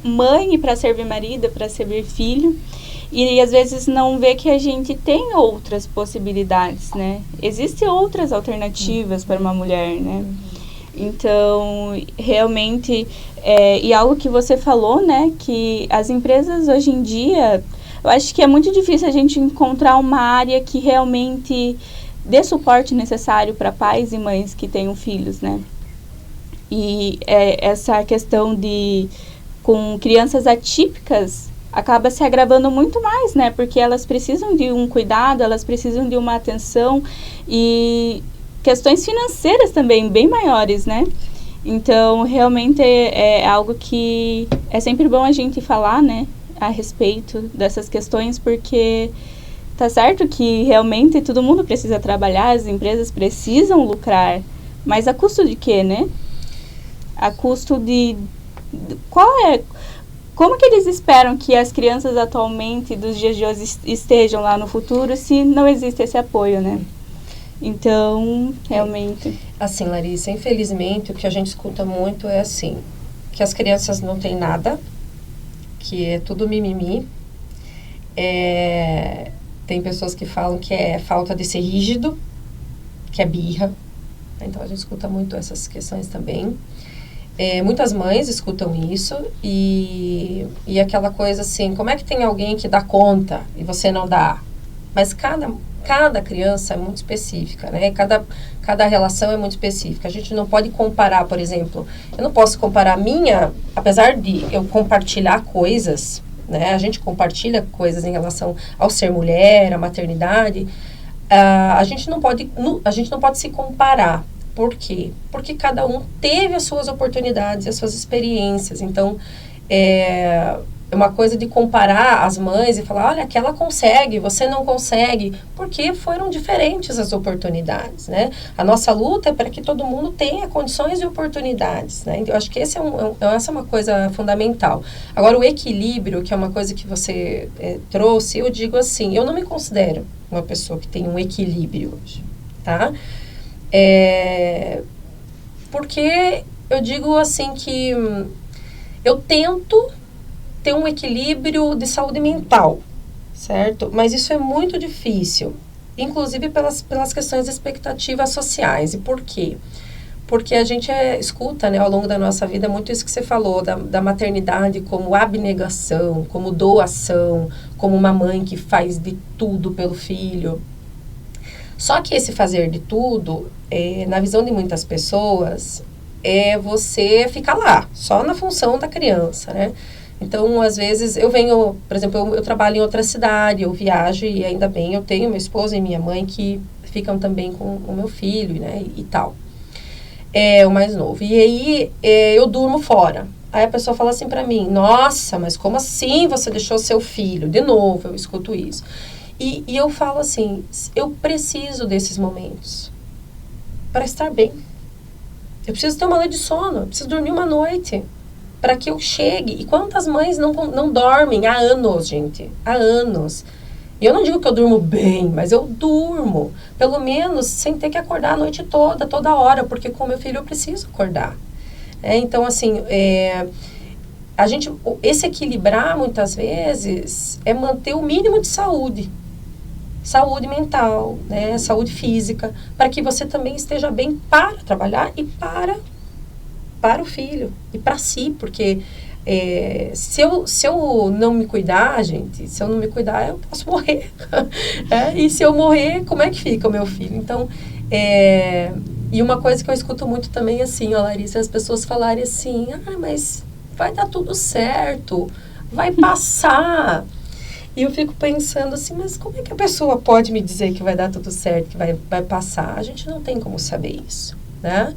mãe para servir marido, para servir filho. E às vezes não vê que a gente tem outras possibilidades, né? Existem outras alternativas para uma mulher, né? Então, realmente, e algo que você falou, né? Que as empresas hoje em dia, eu acho que é muito difícil a gente encontrar uma área que realmente dê suporte necessário para pais e mães que tenham filhos, né? E essa questão com crianças atípicas, acaba se agravando muito mais, né? Porque elas precisam de um cuidado, elas precisam de uma atenção e questões financeiras também bem maiores, né? Então, realmente é algo que é sempre bom a gente falar, né? A respeito dessas questões, porque tá certo que realmente todo mundo precisa trabalhar, as empresas precisam lucrar, mas a custo de quê, né? A custo de... Como que eles esperam que as crianças atualmente, dos dias de hoje, estejam lá no futuro se não existe esse apoio, né? Então, realmente...
Assim, Larissa, infelizmente, o que a gente escuta muito é assim, que as crianças não têm nada, que é tudo mimimi. Tem pessoas que falam que é falta de ser rígido, que é birra. Então, a gente escuta muito essas questões também. Muitas mães escutam isso e aquela coisa assim, como é que tem alguém que dá conta e você não dá? Mas cada criança é muito específica, né? Cada relação é muito específica. A gente não pode comparar, por exemplo, eu não posso comparar a minha, apesar de eu compartilhar coisas, né? A gente compartilha coisas em relação ao ser mulher, à maternidade. A gente não pode se comparar. Por quê? Porque cada um teve as suas oportunidades, as suas experiências. Então, é uma coisa de comparar as mães e falar, olha, aquela consegue, você não consegue, porque foram diferentes as oportunidades, né? A nossa luta é para que todo mundo tenha condições e oportunidades, né? Então, eu acho que essa é uma coisa fundamental. Agora, o equilíbrio, que é uma coisa que você trouxe, eu digo assim, eu não me considero uma pessoa que tem um equilíbrio hoje, tá? Porque eu digo assim que eu tento ter um equilíbrio de saúde mental, certo? Mas isso é muito difícil, inclusive pelas questões de expectativas sociais. E por quê? Porque a gente escuta, né, ao longo da nossa vida muito isso que você falou, da maternidade como abnegação, como doação, como uma mãe que faz de tudo pelo filho. Só que esse fazer de tudo, na visão de muitas pessoas, é você ficar lá, só na função da criança, né? Então, às vezes, por exemplo, eu trabalho em outra cidade, eu viajo e ainda bem, eu tenho meu esposo e minha mãe que ficam também com o meu filho, né, e tal. O mais novo. E aí, eu durmo fora. Aí a pessoa fala assim pra mim, nossa, mas como assim você deixou seu filho? De novo, eu escuto isso. E eu falo assim, eu preciso desses momentos para estar bem. Eu preciso ter uma noite de sono, eu preciso dormir uma noite para que eu chegue. E quantas mães não dormem há anos, gente? Há anos. E eu não digo que eu durmo bem, mas eu durmo. Pelo menos sem ter que acordar a noite toda hora, porque com meu filho eu preciso acordar. Então, assim, esse equilibrar, muitas vezes, é manter o mínimo de saúde. Saúde mental, né? Saúde física, para que você também esteja bem para trabalhar e para o filho e para si, porque se eu não me cuidar, gente, se eu não me cuidar, eu posso morrer. E se eu morrer, como é que fica o meu filho? Então, e uma coisa que eu escuto muito também, assim, ó, Larissa, as pessoas falarem assim, mas vai dar tudo certo, vai passar. E eu fico pensando assim, mas como é que a pessoa pode me dizer que vai dar tudo certo, que vai passar? A gente não tem como saber isso, né?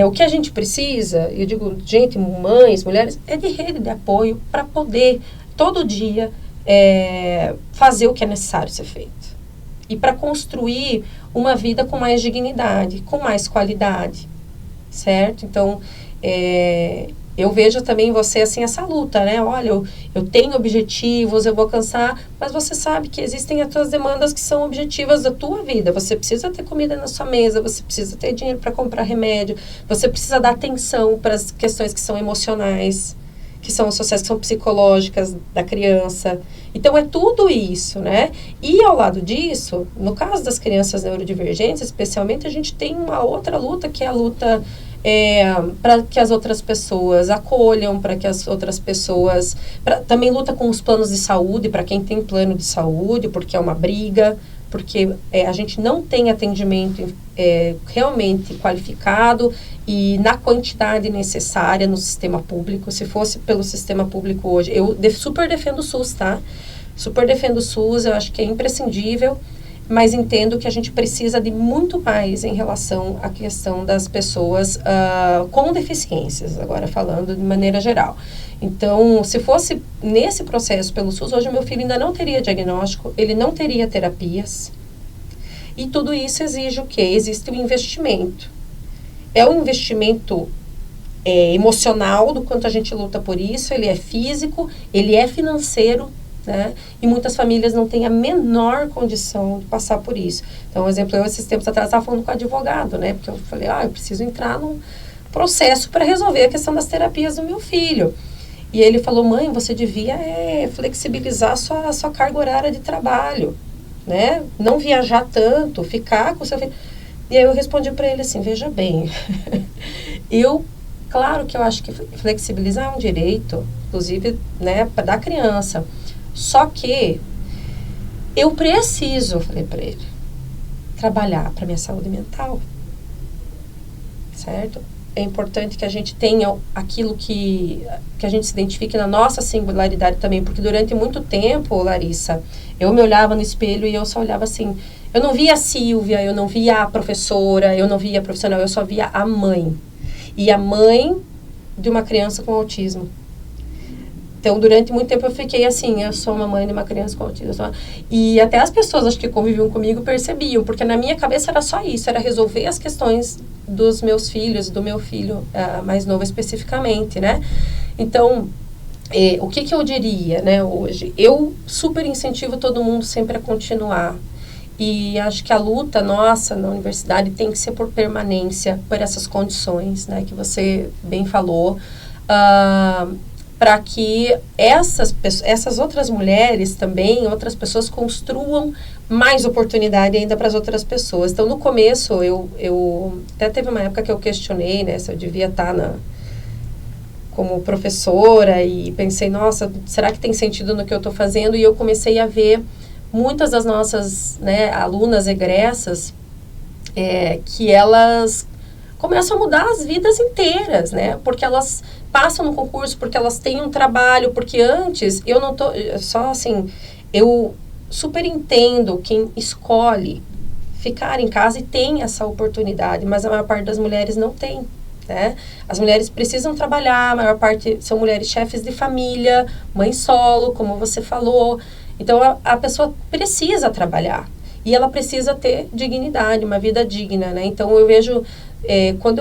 O que a gente precisa, eu digo, gente, mães, mulheres, é de rede de apoio para poder, todo dia, fazer o que é necessário ser feito. e para construir uma vida com mais dignidade, com mais qualidade, certo? Então, eu vejo também em você, assim, essa luta, né? Olha, eu tenho objetivos, eu vou alcançar, mas você sabe que existem as tuas demandas que são objetivas da tua vida. Você precisa ter comida na sua mesa, você precisa ter dinheiro para comprar remédio, você precisa dar atenção para as questões que são emocionais, que são sociais, que são psicológicas da criança. Então, é tudo isso, né? E, ao lado disso, no caso das crianças neurodivergentes, especialmente, a gente tem uma outra luta, que é a luta para que as outras pessoas acolham, para que as outras pessoas... também luta com os planos de saúde, para quem tem plano de saúde, porque é uma briga, porque a gente não tem atendimento realmente qualificado e na quantidade necessária no sistema público. Se fosse pelo sistema público hoje, eu super defendo o SUS, tá? Super defendo o SUS, eu acho que é imprescindível, mas entendo que a gente precisa de muito mais em relação à questão das pessoas com deficiências, agora falando de maneira geral. Então, se fosse nesse processo pelo SUS, hoje meu filho ainda não teria diagnóstico, ele não teria terapias, e tudo isso exige o quê? Existe um investimento. É um investimento emocional, do quanto a gente luta por isso, ele é físico, ele é financeiro, né? E muitas famílias não têm a menor condição de passar por isso. Então, por exemplo, eu esses tempos atrás estava falando com o advogado, né? Porque eu falei, eu preciso entrar num processo para resolver a questão das terapias do meu filho. E ele falou, mãe, você devia flexibilizar a sua carga horária de trabalho, né? Não viajar tanto, ficar com o seu filho. E aí eu respondi para ele assim, veja bem, claro que eu acho que flexibilizar é um direito, inclusive, né, da criança. Só que eu preciso, falei para ele, trabalhar para minha saúde mental, certo? É importante que a gente tenha aquilo que a gente se identifique na nossa singularidade também, porque durante muito tempo, Larissa, eu me olhava no espelho e eu só olhava assim, eu não via a Silvia, eu não via a professora, eu não via a profissional, eu só via a mãe. E a mãe de uma criança com autismo. Então, durante muito tempo eu fiquei assim, eu sou uma mãe de uma criança com autismo. E até as pessoas, acho que conviviam comigo, percebiam, porque na minha cabeça era só isso, era resolver as questões dos meus filhos, do meu filho mais novo especificamente, né? Então, o que eu diria, né, hoje? Eu super incentivo todo mundo sempre a continuar. E acho que a luta nossa na universidade tem que ser por permanência, por essas condições, né, que você bem falou, para que essas outras mulheres também, outras pessoas construam mais oportunidade ainda para as outras pessoas. Então, no começo, eu até teve uma época que eu questionei, né, se eu devia estar como professora e pensei, nossa, será que tem sentido no que eu estou fazendo? E eu comecei a ver muitas das nossas, né, alunas egressas, que elas começam a mudar as vidas inteiras, né? Porque elas passam no concurso, porque elas têm um trabalho, porque antes, eu não tô, só assim, eu super entendo quem escolhe ficar em casa e tem essa oportunidade, mas a maior parte das mulheres não tem, né? As mulheres precisam trabalhar, a maior parte são mulheres chefes de família, mãe solo, como você falou. Então, a pessoa precisa trabalhar e ela precisa ter dignidade, uma vida digna, né? Então, eu vejo, quando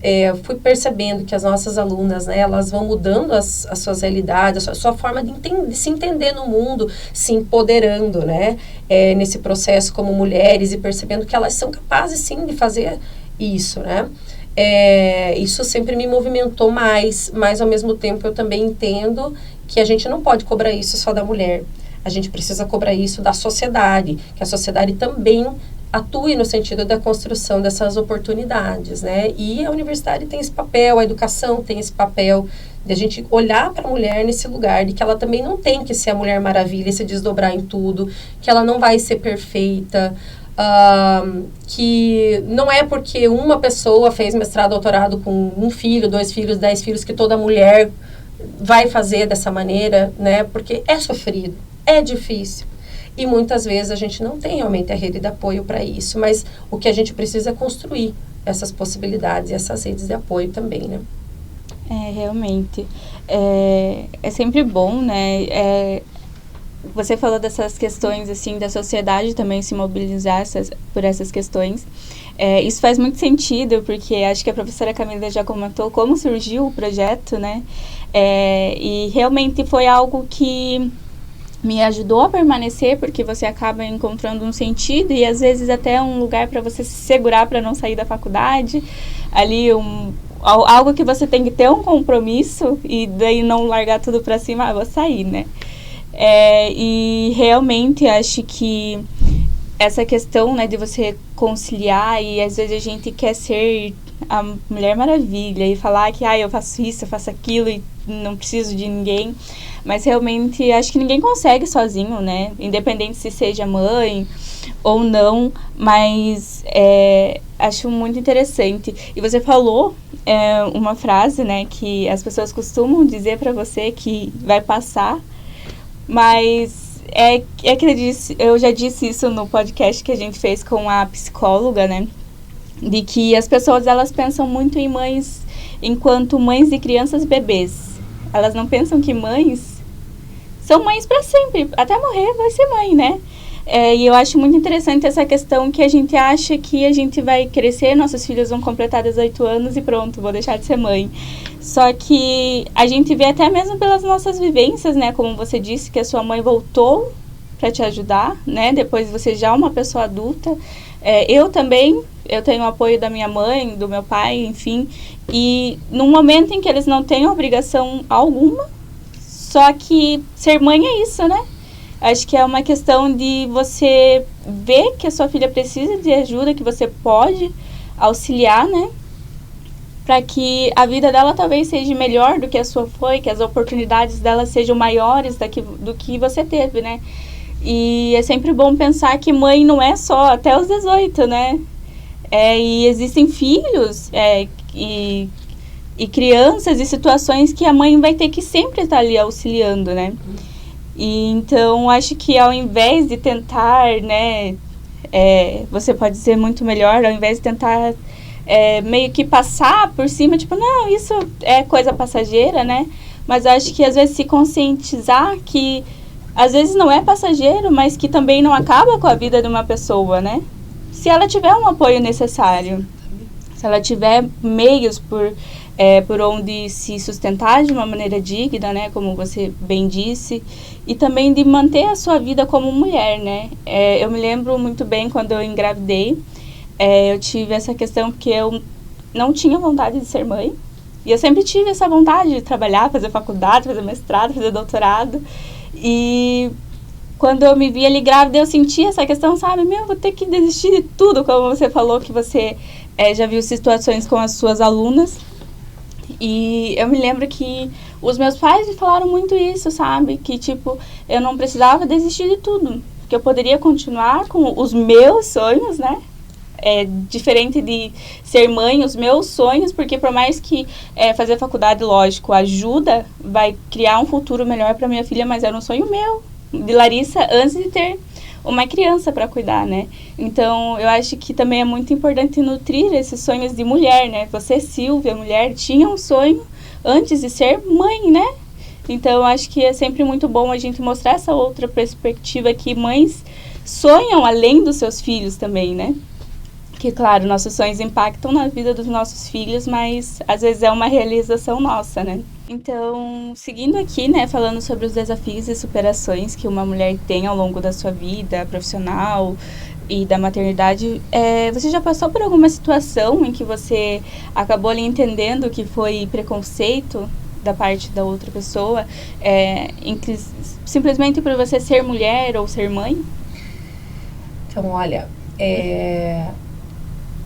eu fui percebendo que as nossas alunas, né, elas vão mudando as suas realidades, a sua forma de se entender no mundo, se empoderando, né, nesse processo como mulheres e percebendo que elas são capazes, sim, de fazer isso, né? Isso sempre me movimentou mais, mas ao mesmo tempo eu também entendo que a gente não pode cobrar isso só da mulher. A gente precisa cobrar isso da sociedade, que a sociedade também atue no sentido da construção dessas oportunidades, né? E a universidade tem esse papel, a educação tem esse papel de a gente olhar para a mulher nesse lugar, de que ela também não tem que ser a Mulher Maravilha e se desdobrar em tudo, que ela não vai ser perfeita, que não é porque uma pessoa fez mestrado, doutorado com 1 filho, 2 filhos, 10 filhos, que toda mulher vai fazer dessa maneira, né? Porque é sofrido. É difícil. E muitas vezes a gente não tem realmente a rede de apoio para isso, mas o que a gente precisa é construir essas possibilidades e essas redes de apoio também, né?
Realmente. É sempre bom, né? você falou dessas questões, assim, da sociedade também se mobilizar por essas questões. Isso faz muito sentido, porque acho que a professora Camila já comentou como surgiu o projeto, né? E realmente foi algo que me ajudou a permanecer, porque você acaba encontrando um sentido e às vezes até um lugar para você se segurar para não sair da faculdade, ali algo que você tem que ter um compromisso e daí não largar tudo para cima, vou sair, né? E realmente acho que essa questão, né, de você conciliar, e às vezes a gente quer ser a Mulher Maravilha e falar que eu faço isso, eu faço aquilo e não preciso de ninguém, mas realmente acho que ninguém consegue sozinho, né, independente se seja mãe ou não, mas acho muito interessante. E você falou uma frase, né, que as pessoas costumam dizer para você que vai passar, mas eu já disse isso no podcast que a gente fez com a psicóloga, né? De que as pessoas, elas pensam muito em mães enquanto mães de crianças bebês. Elas não pensam que mães são mães para sempre. Até morrer vai ser mãe, né? E eu acho muito interessante essa questão que a gente acha que a gente vai crescer, nossos filhos vão completar 18 anos e pronto, vou deixar de ser mãe. Só que a gente vê até mesmo pelas nossas vivências, né? Como você disse, que a sua mãe voltou para te ajudar, né? Depois você já é uma pessoa adulta. Eu também, eu tenho o apoio da minha mãe, do meu pai, enfim. E num momento em que eles não têm obrigação alguma, só que ser mãe é isso, né? Acho que é uma questão de você ver que a sua filha precisa de ajuda, que você pode auxiliar, né? Para que a vida dela talvez seja melhor do que a sua foi, que as oportunidades dela sejam maiores do que você teve, né? E é sempre bom pensar que mãe não é só até os 18, né? E existem filhos e crianças e situações que a mãe vai ter que sempre estar ali auxiliando, né? E então, acho que ao invés de tentar, né, você pode ser muito melhor, ao invés de tentar meio que passar por cima, tipo, não, isso é coisa passageira, né? Mas acho que às vezes se conscientizar que às vezes não é passageiro, mas que também não acaba com a vida de uma pessoa, né? Se ela tiver um apoio necessário, se ela tiver meios por onde se sustentar de uma maneira digna, né, como você bem disse, e também de manter a sua vida como mulher, né. Eu me lembro muito bem quando eu engravidei, eu tive essa questão porque eu não tinha vontade de ser mãe, e eu sempre tive essa vontade de trabalhar, fazer faculdade, fazer mestrado, fazer doutorado, e quando eu me vi ali grávida, eu senti essa questão, sabe, vou ter que desistir de tudo, como você falou que você já viu situações com as suas alunas. E eu me lembro que os meus pais me falaram muito isso, sabe? Que, tipo, eu não precisava desistir de tudo. Que eu poderia continuar com os meus sonhos, né? Diferente de ser mãe, os meus sonhos, porque por mais que fazer faculdade, lógico, ajuda, vai criar um futuro melhor para minha filha, mas era um sonho meu, de Larissa, antes de ter uma criança para cuidar, né? Então, eu acho que também é muito importante nutrir esses sonhos de mulher, né? Você, Silvia, mulher, tinha um sonho antes de ser mãe, né? Então, eu acho que é sempre muito bom a gente mostrar essa outra perspectiva que mães sonham além dos seus filhos também, né? Que, claro, nossos sonhos impactam na vida dos nossos filhos, mas às vezes é uma realização nossa, né? Então, seguindo aqui, né, falando sobre os desafios e superações que uma mulher tem ao longo da sua vida profissional e da maternidade, você já passou por alguma situação em que você acabou ali entendendo que foi preconceito da parte da outra pessoa, simplesmente por você ser mulher ou ser mãe?
Então, olha,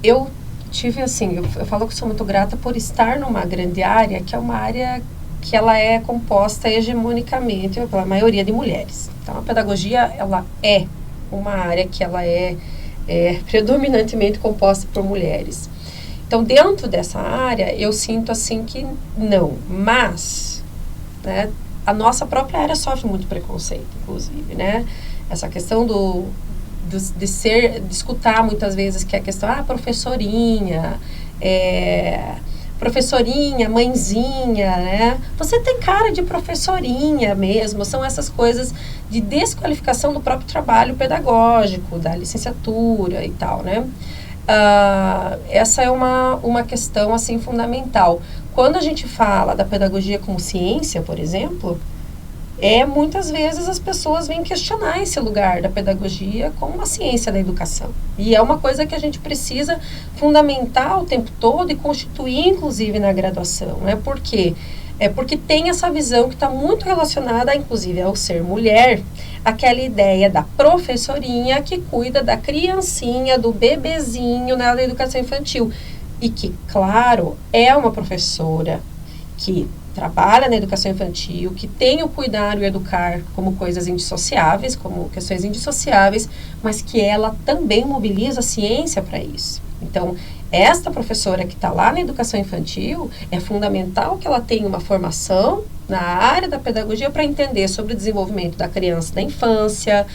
eu tive assim, eu falo que sou muito grata por estar numa grande área, que é uma área que ela é composta hegemonicamente pela maioria de mulheres. Então, a pedagogia, ela é uma área que ela é predominantemente composta por mulheres. Então, dentro dessa área, eu sinto assim que não, mas, né, a nossa própria área sofre muito preconceito, inclusive, né? Essa questão de escutar muitas vezes que a questão, professorinha, professorinha, mãezinha, né? Você tem cara de professorinha mesmo. São essas coisas de desqualificação do próprio trabalho pedagógico, da licenciatura e tal, né? Essa é uma questão, assim, fundamental. Quando a gente fala da pedagogia como ciência, por exemplo, muitas vezes as pessoas vêm questionar esse lugar da pedagogia como uma ciência da educação. E é uma coisa que a gente precisa fundamentar o tempo todo e constituir, inclusive, na graduação, né? Por quê? Porque tem essa visão que está muito relacionada, inclusive, ao ser mulher, aquela ideia da professorinha que cuida da criancinha, do bebezinho, né, da educação infantil. E que, claro, é uma professora que trabalha na educação infantil, que tem o cuidar e o educar como coisas indissociáveis, como questões indissociáveis, mas que ela também mobiliza a ciência para isso. Então, esta professora que está lá na educação infantil, é fundamental que ela tenha uma formação na área da pedagogia para entender sobre o desenvolvimento da criança da infância,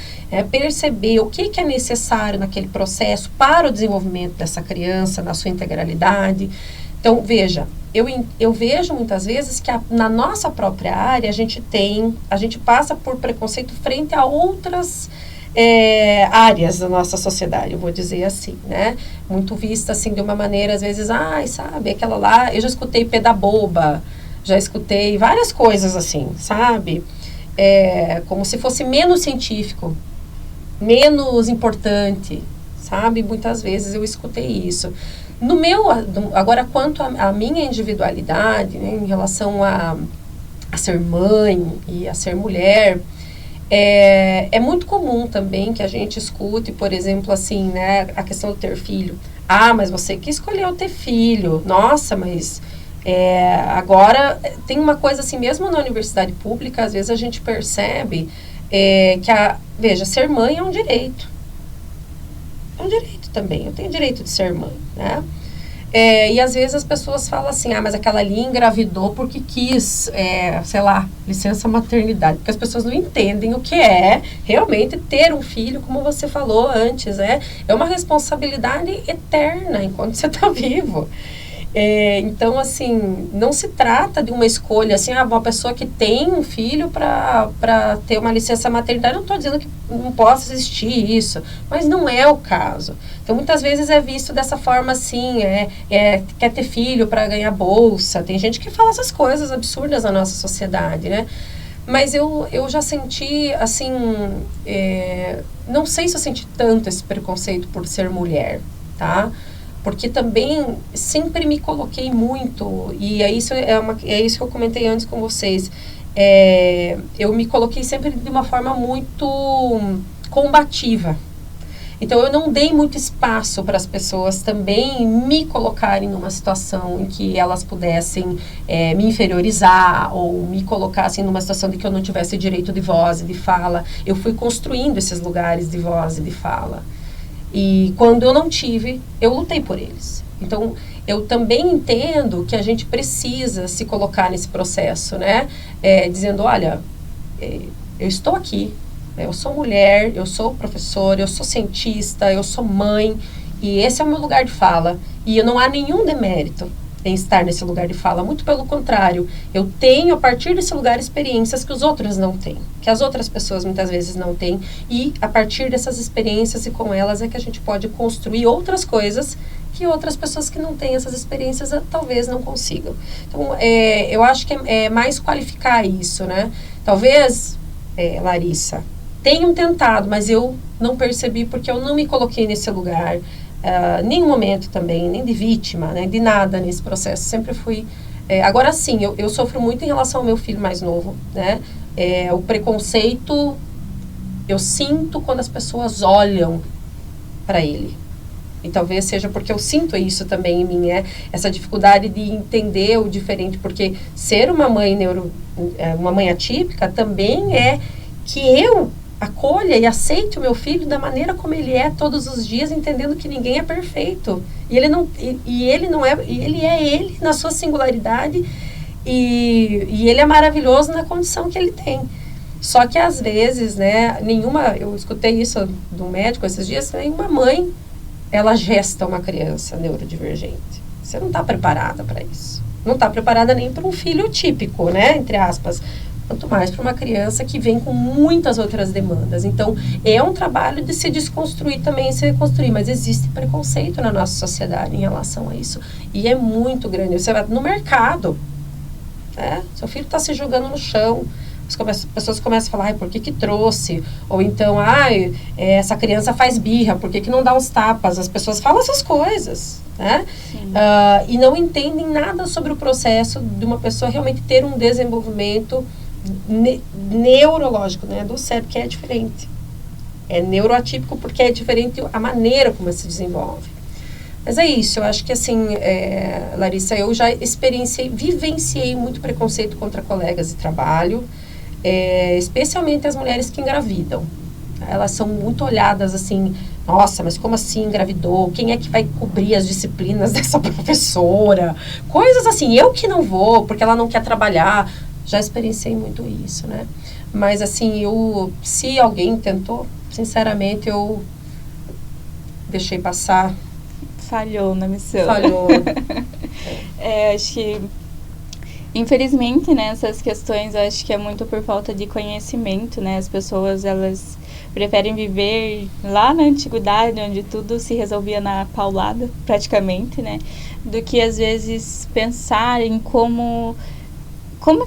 perceber o que é necessário naquele processo para o desenvolvimento dessa criança na sua integralidade. Então, veja, eu vejo muitas vezes que na nossa própria área a gente passa por preconceito frente a outras áreas da nossa sociedade, eu vou dizer assim, né? Muito vista assim de uma maneira, às vezes, sabe, aquela lá, eu já escutei pedaboba, já escutei várias coisas assim, sabe? Como se fosse menos científico, menos importante, sabe? Muitas vezes eu escutei isso. Agora, quanto à minha individualidade, né, em relação a ser mãe e a ser mulher, é muito comum também que a gente escute, por exemplo, assim, né, a questão do ter filho. Mas você que escolheu ter filho. Nossa, mas agora tem uma coisa assim, mesmo na universidade pública, às vezes a gente percebe veja, ser mãe é um direito. É um direito também, eu tenho direito de ser mãe, né? E às vezes as pessoas falam assim, mas aquela ali engravidou porque quis, sei lá, licença maternidade, porque as pessoas não entendem o que é realmente ter um filho, como você falou antes, é uma responsabilidade eterna enquanto você está vivo. Então, assim, não se trata de uma escolha, assim, uma pessoa que tem um filho para ter uma licença maternidade. Não estou dizendo que não possa existir isso, mas não é o caso. Então, muitas vezes é visto dessa forma, assim, quer ter filho para ganhar bolsa. Tem gente que fala essas coisas absurdas na nossa sociedade, né? Mas eu já senti, assim, não sei se eu senti tanto esse preconceito por ser mulher, tá? Porque também sempre me coloquei muito, e é isso que eu comentei antes com vocês, eu me coloquei sempre de uma forma muito combativa. Então, eu não dei muito espaço para as pessoas também me colocarem numa situação em que elas pudessem me inferiorizar ou me colocassem numa situação de que eu não tivesse direito de voz e de fala. Eu fui construindo esses lugares de voz e de fala. E quando eu não tive, eu lutei por eles. Então, eu também entendo que a gente precisa se colocar nesse processo, né? Dizendo, olha, eu estou aqui, eu sou mulher, eu sou professora, eu sou cientista, eu sou mãe, e esse é o meu lugar de fala. E não há nenhum demérito em estar nesse lugar de fala, muito pelo contrário, eu tenho a partir desse lugar experiências que os outros não têm, que as outras pessoas muitas vezes não têm, e a partir dessas experiências e com elas é que a gente pode construir outras coisas que outras pessoas que não têm essas experiências talvez não consigam. Então, eu acho que é mais qualificar isso, né? Talvez, Larissa, tenham tentado, mas eu não percebi porque eu não me coloquei nesse lugar. Nenhum momento também, nem de vítima, né, de nada nesse processo, sempre fui... agora sim, eu sofro muito em relação ao meu filho mais novo, né, o preconceito eu sinto quando as pessoas olham para ele, e talvez seja porque eu sinto isso também em mim, essa dificuldade de entender o diferente, porque ser uma mãe uma mãe atípica também é que eu acolha e aceite o meu filho da maneira como ele é todos os dias, entendendo que ninguém é perfeito. E ele é ele na sua singularidade e ele é maravilhoso na condição que ele tem. Só que às vezes, né, eu escutei isso de um médico esses dias, nenhuma mãe, ela gesta uma criança neurodivergente. Você não está preparada para isso. Não está preparada nem para um filho típico, né? Entre aspas. Quanto mais para uma criança que vem com muitas outras demandas. Então, é um trabalho de se desconstruir também e se reconstruir. Mas existe preconceito na nossa sociedade em relação a isso. E é muito grande. Você vai no mercado, né? Seu filho está se jogando no chão. As pessoas começam a falar, ai, por que trouxe? Ou então, ai, essa criança faz birra, por que não dá uns tapas? As pessoas falam essas coisas, né? E não entendem nada sobre o processo de uma pessoa realmente ter um desenvolvimento neurológico, né, do cérebro, que é diferente. É neuroatípico porque é diferente a maneira como se desenvolve. Mas é isso, eu acho que assim, Larissa, eu já vivenciei muito preconceito contra colegas de trabalho, especialmente as mulheres que engravidam. Elas são muito olhadas assim, nossa, mas como assim engravidou? Quem é que vai cobrir as disciplinas dessa professora? Coisas assim, eu que não vou, porque ela não quer trabalhar. Já experienciei muito isso, né? Mas assim, se alguém tentou, sinceramente, eu deixei passar.
Falhou na missão.
Falhou.
Acho que, infelizmente, né, essas questões, acho que é muito por falta de conhecimento, né? As pessoas, elas preferem viver lá na antiguidade, onde tudo se resolvia na paulada, praticamente, né? Do que, às vezes, pensar em como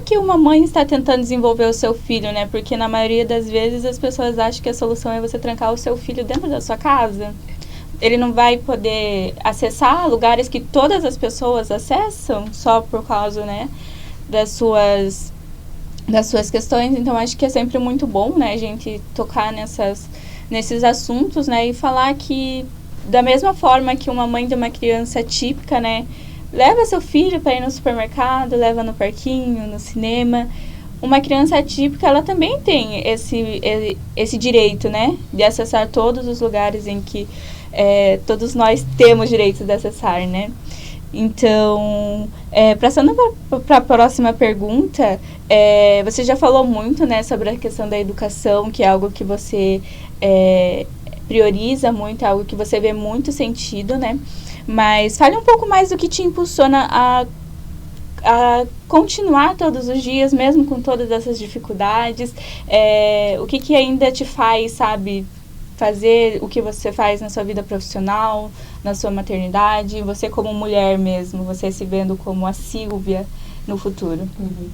que uma mãe está tentando desenvolver o seu filho, né? Porque na maioria das vezes as pessoas acham que a solução é você trancar o seu filho dentro da sua casa. Ele não vai poder acessar lugares que todas as pessoas acessam só por causa, né, das suas questões. Então, acho que é sempre muito bom, né, a gente tocar nesses assuntos, né, e falar que da mesma forma que uma mãe de uma criança típica, né, leva seu filho para ir no supermercado, leva no parquinho, no cinema. Uma criança atípica, ela também tem esse direito, né? De acessar todos os lugares em que todos nós temos direito de acessar, né? Então, passando para a próxima pergunta, você já falou muito, né, sobre a questão da educação, que é algo que você prioriza muito, é algo que você vê muito sentido, né? Mas fale um pouco mais do que te impulsiona a continuar todos os dias, mesmo com todas essas dificuldades. O que ainda te faz, sabe, fazer o que você faz na sua vida profissional, na sua maternidade, você como mulher mesmo, você se vendo como a Silvia no futuro.
Uhum.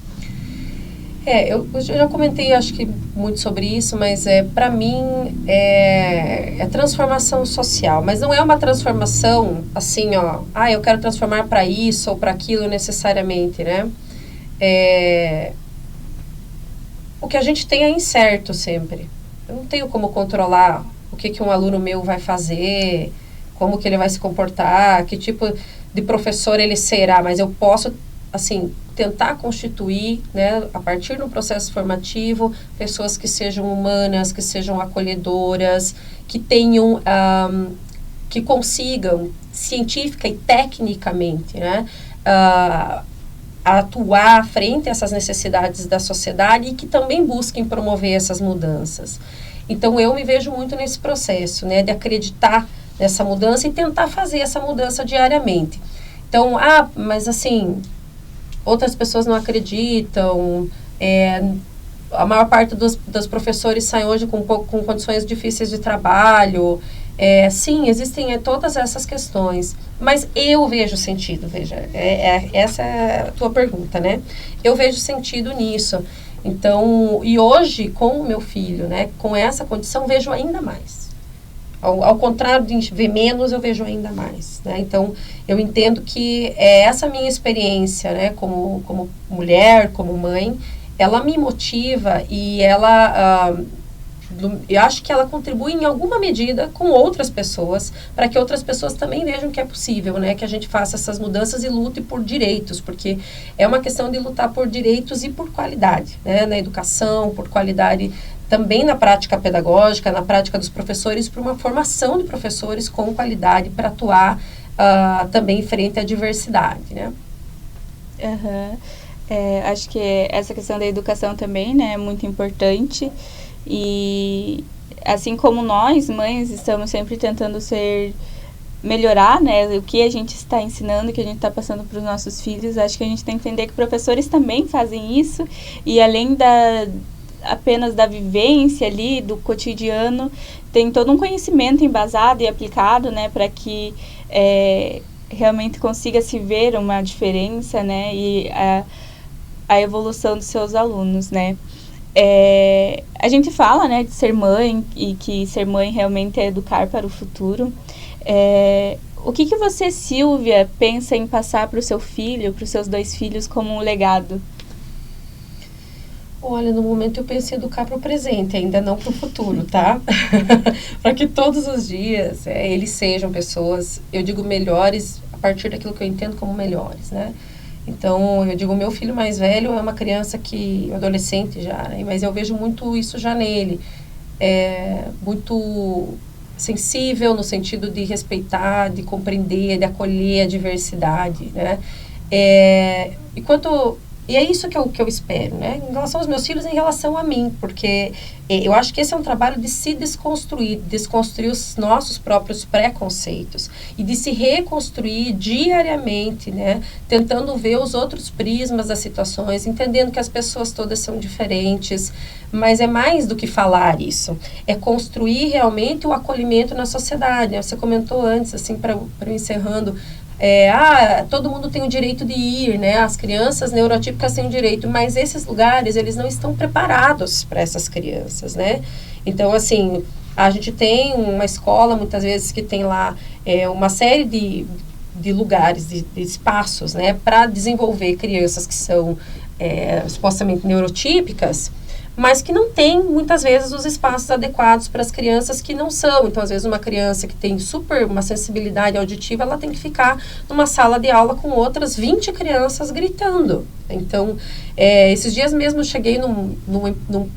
Eu já comentei, acho que muito sobre isso, mas para mim é transformação social, mas não é uma transformação assim, ó, eu quero transformar para isso ou para aquilo necessariamente, né? O que a gente tem é incerto sempre. Eu não tenho como controlar o que um aluno meu vai fazer, como que ele vai se comportar, que tipo de professor ele será, mas eu posso, assim, tentar constituir, né, a partir do processo formativo, pessoas que sejam humanas, que sejam acolhedoras, que tenham, que consigam, científica e tecnicamente, né, atuar frente a essas necessidades da sociedade e que também busquem promover essas mudanças. Então, eu me vejo muito nesse processo, né, de acreditar nessa mudança e tentar fazer essa mudança diariamente. Então, mas assim, outras pessoas não acreditam, a maior parte dos professores saem hoje com condições difíceis de trabalho. Sim, existem todas essas questões, mas eu vejo sentido, veja, essa é a tua pergunta, né? Eu vejo sentido nisso. Então, e hoje, com o meu filho, né, com essa condição, vejo ainda mais. Ao contrário de ver menos, eu vejo ainda mais, né? Então, eu entendo que essa minha experiência, né, como mulher, como mãe, ela me motiva e eu acho que ela contribui em alguma medida com outras pessoas, para que outras pessoas também vejam que é possível, né, que a gente faça essas mudanças e lute por direitos, porque é uma questão de lutar por direitos e por qualidade, né, na educação, por qualidade também na prática pedagógica, na prática dos professores, para uma formação de professores com qualidade para atuar também frente à diversidade, né?
Uhum. Acho que essa questão da educação também, né, é muito importante e assim como nós, mães, estamos sempre tentando ser melhorar, né, o que a gente está ensinando, o que a gente está passando para os nossos filhos, acho que a gente tem que entender que professores também fazem isso, e além apenas da vivência ali, do cotidiano, tem todo um conhecimento embasado e aplicado, né, para que realmente consiga se ver uma diferença, né, e a evolução dos seus alunos, né. A gente fala, né, de ser mãe, e que ser mãe realmente é educar para o futuro. O que você, Silvia, pensa em passar para o seu filho, para os seus 2 filhos, como um legado?
Olha, no momento eu penso em educar para o presente, ainda não para o futuro, tá? Para que todos os dias eles sejam pessoas, eu digo melhores, a partir daquilo que eu entendo como melhores, né? Então, eu digo, o meu filho mais velho é uma criança adolescente já, né? Mas eu vejo muito isso já nele. Muito sensível no sentido de respeitar, de compreender, de acolher a diversidade, né? E é isso que eu espero, né? Em relação aos meus filhos, em relação a mim, porque eu acho que esse é um trabalho de se desconstruir os nossos próprios preconceitos e de se reconstruir diariamente, né? Tentando ver os outros prismas das situações, entendendo que as pessoas todas são diferentes, mas é mais do que falar isso, é construir realmente o acolhimento na sociedade, né? Você comentou antes, assim, para eu encerrando, todo mundo tem o direito de ir, né? As crianças neurotípicas têm o direito, mas esses lugares, eles não estão preparados para essas crianças, né? Então, assim, a gente tem uma escola, muitas vezes, que tem lá uma série de lugares, de espaços, né? Para desenvolver crianças que são supostamente neurotípicas, mas que não tem, muitas vezes, os espaços adequados para as crianças que não são. Então, às vezes, uma criança que tem uma sensibilidade auditiva, ela tem que ficar numa sala de aula com outras 20 crianças gritando. Então, esses dias mesmo eu cheguei num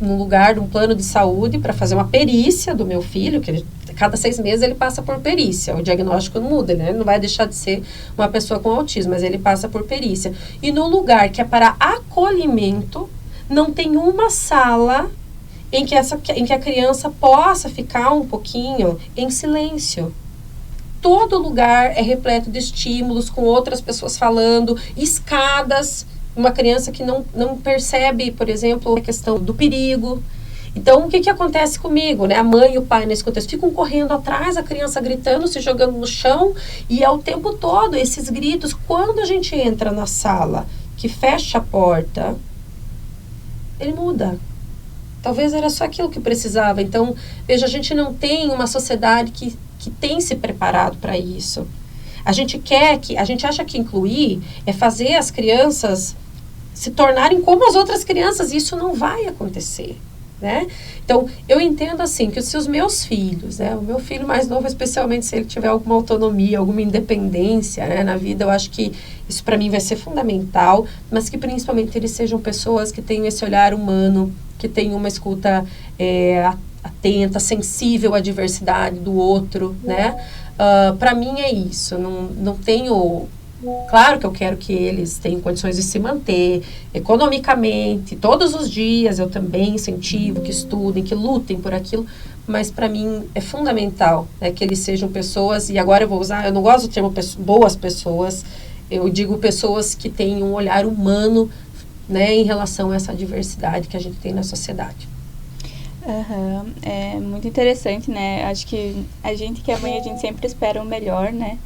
lugar, num plano de saúde, para fazer uma perícia do meu filho, que cada 6 meses ele passa por perícia. O diagnóstico não muda, né? Ele não vai deixar de ser uma pessoa com autismo, mas ele passa por perícia. E no lugar que é para acolhimento, não tem uma sala em que a criança possa ficar um pouquinho em silêncio. Todo lugar é repleto de estímulos, com outras pessoas falando, escadas, uma criança que não percebe, por exemplo, a questão do perigo. Então, o que acontece comigo, né? A mãe e o pai, nesse contexto, ficam correndo atrás, a criança gritando, se jogando no chão, e é o tempo todo esses gritos. Quando a gente entra na sala, que fecha a porta, ele muda. Talvez era só aquilo que precisava. Então, veja, a gente não tem uma sociedade que tem se preparado para isso. A gente acha que incluir é fazer as crianças se tornarem como as outras crianças, e isso não vai acontecer, né? Então, eu entendo assim, que se os meus filhos, né, o meu filho mais novo, especialmente se ele tiver alguma autonomia, alguma independência, né, na vida, eu acho que isso para mim vai ser fundamental, mas que principalmente eles sejam pessoas que tenham esse olhar humano, que tenham uma escuta atenta, sensível à diversidade do outro, né? Para mim é isso, não tenho... Claro que eu quero que eles tenham condições de se manter economicamente, todos os dias eu também incentivo que estudem, que lutem por aquilo, mas para mim é fundamental, né, que eles sejam pessoas, e agora eu não gosto do termo boas pessoas, eu digo pessoas que têm um olhar humano, né, em relação a essa diversidade que a gente tem na sociedade.
Uhum. É muito interessante, né? Acho que a gente que é mãe, a gente sempre espera o melhor, né?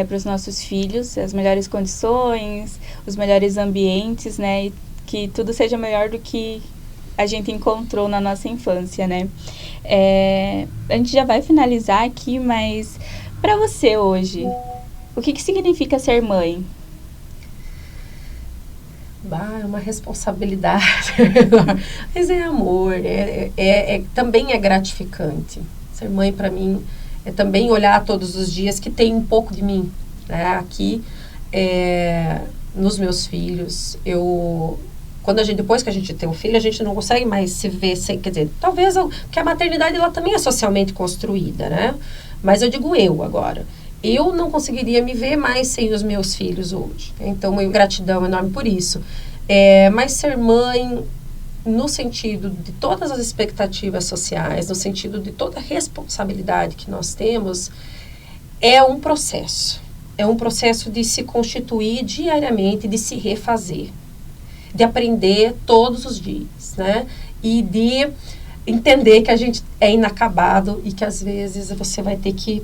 Para os nossos filhos, as melhores condições, os melhores ambientes, né? E que tudo seja melhor do que a gente encontrou na nossa infância, né? A gente já vai finalizar aqui, mas para você hoje, o que significa ser mãe?
É uma responsabilidade, mas é amor, também é gratificante. Ser mãe para mim é também olhar todos os dias que tem um pouco de mim, né? Aqui, nos meus filhos, depois que a gente tem um filho, a gente não consegue mais se ver sem, quer dizer, talvez porque a maternidade ela também é socialmente construída, né? Mas eu digo eu agora. Eu não conseguiria me ver mais sem os meus filhos hoje. Então, uma gratidão enorme por isso. Mas ser mãe, no sentido de todas as expectativas sociais, no sentido de toda a responsabilidade que nós temos, É um processo. É um processo de se constituir diariamente, de se refazer, de aprender todos os dias, né? E de entender que a gente é inacabado e que às vezes você vai ter que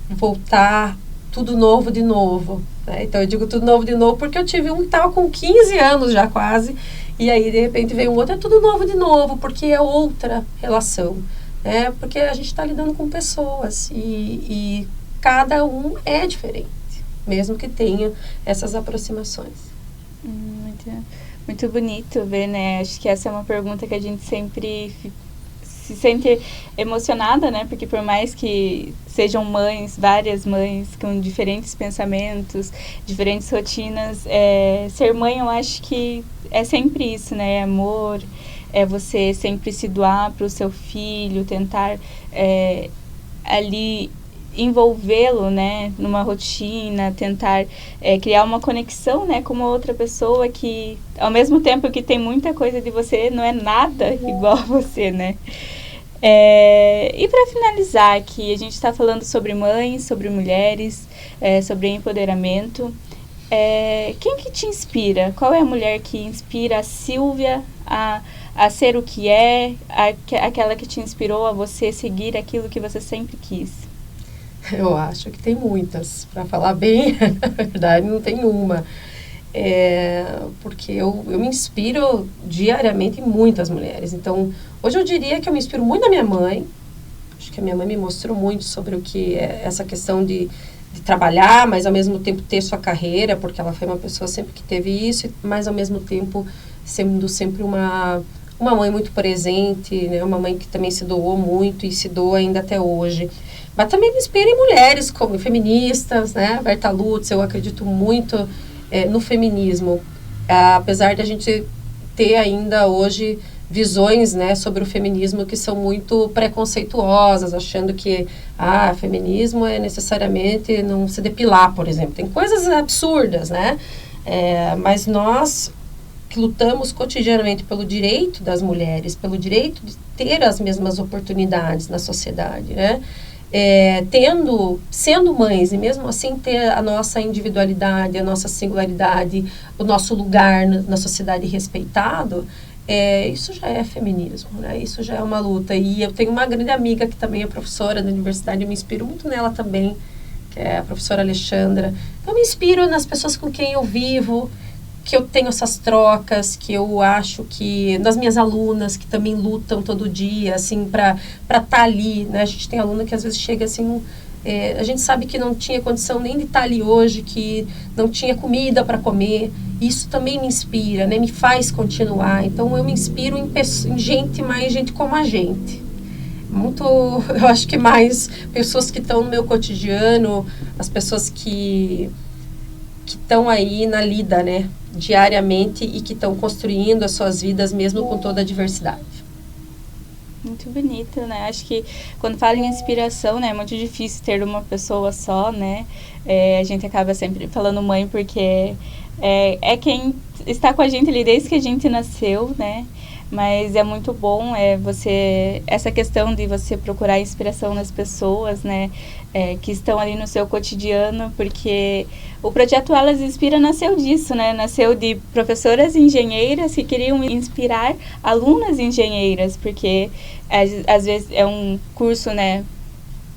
voltar tudo novo de novo, né? Então eu digo tudo novo de novo porque eu tive um que estava com 15 anos já quase, e aí de repente veio um outro, é tudo novo de novo, porque é outra relação, né? Porque a gente está lidando com pessoas e cada um é diferente, mesmo que tenha essas aproximações.
Muito bonito ver, né? Acho que essa é uma pergunta que a gente sempre se sente emocionada, né? Porque por mais que sejam mães, várias mães com diferentes pensamentos, diferentes rotinas, ser mãe eu acho que é sempre isso, né? É amor, é você sempre se doar para o seu filho, tentar ali envolvê-lo, né, numa rotina, tentar criar uma conexão, né, com uma outra pessoa que, ao mesmo tempo que tem muita coisa de você, não é nada igual a você, né. E para finalizar aqui, a gente está falando sobre mães, sobre mulheres, sobre empoderamento. Quem que te inspira? Qual é a mulher que inspira a Sílvia a ser o que é, aquela que te inspirou a você seguir aquilo que você sempre quis?
Eu acho que tem muitas. Para falar bem, na verdade, não tem uma. Porque eu me inspiro diariamente em muitas mulheres. Então, hoje eu diria que eu me inspiro muito na minha mãe. Acho que a minha mãe me mostrou muito sobre o que é essa questão de trabalhar, mas ao mesmo tempo ter sua carreira, porque ela foi uma pessoa sempre que teve isso, mas ao mesmo tempo sendo sempre uma mãe muito presente, né? Uma mãe que também se doou muito e se doa ainda até hoje. Mas também me inspira em mulheres como feministas, né? Berta Lutz, eu acredito muito no feminismo. Apesar de a gente ter ainda hoje visões, né, sobre o feminismo que são muito preconceituosas, achando que feminismo é necessariamente não se depilar, por exemplo. Tem coisas absurdas, né? Mas nós que lutamos cotidianamente pelo direito das mulheres, pelo direito de ter as mesmas oportunidades na sociedade, né? Sendo mães e mesmo assim ter a nossa individualidade, a nossa singularidade, o nosso lugar na sociedade respeitado, isso já é feminismo, né? Isso já é uma luta. E eu tenho uma grande amiga que também é professora da universidade, eu me inspiro muito nela também, que é a professora Alexandra. Eu me inspiro nas pessoas com quem eu vivo, que eu tenho essas trocas, que eu acho que nas minhas alunas que também lutam todo dia, assim, para estar ali, né? A gente tem aluna que às vezes chega assim, a gente sabe que não tinha condição nem de estar ali hoje, que não tinha comida para comer. Isso também me inspira, né? Me faz continuar. Então eu me inspiro em gente como a gente. Eu acho que mais pessoas que estão no meu cotidiano, as pessoas que estão aí na lida, né, diariamente e que estão construindo as suas vidas mesmo com toda a diversidade.
Muito bonito, né? Acho que quando fala em inspiração, né, é muito difícil ter uma pessoa só, né? A gente acaba sempre falando mãe porque é quem está com a gente ali desde que a gente nasceu, né? Mas é muito bom essa questão de você procurar inspiração nas pessoas, né, que estão ali no seu cotidiano, porque o projeto Elas Inspira nasceu disso, né, nasceu de professoras engenheiras que queriam inspirar alunas engenheiras, porque às vezes é um curso, né,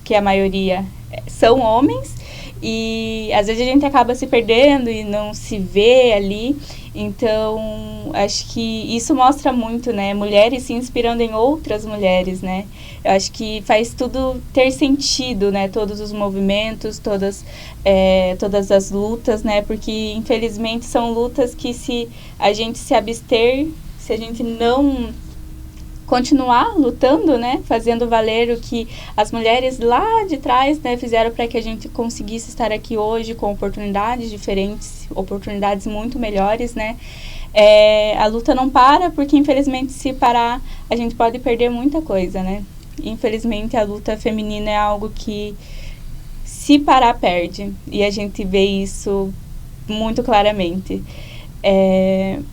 que a maioria são homens, e às vezes a gente acaba se perdendo e não se vê ali. Então, acho que isso mostra muito, né? Mulheres se inspirando em outras mulheres, né? Eu acho que faz tudo ter sentido, né? Todos os movimentos, todas as lutas, né? Porque, infelizmente, são lutas que se a gente se abster, se a gente não continuar lutando, né, fazendo valer o que as mulheres lá de trás, né, fizeram para que a gente conseguisse estar aqui hoje com oportunidades diferentes, oportunidades muito melhores, né. A luta não para, porque infelizmente se parar a gente pode perder muita coisa, né. Infelizmente a luta feminina é algo que se parar perde, e a gente vê isso muito claramente.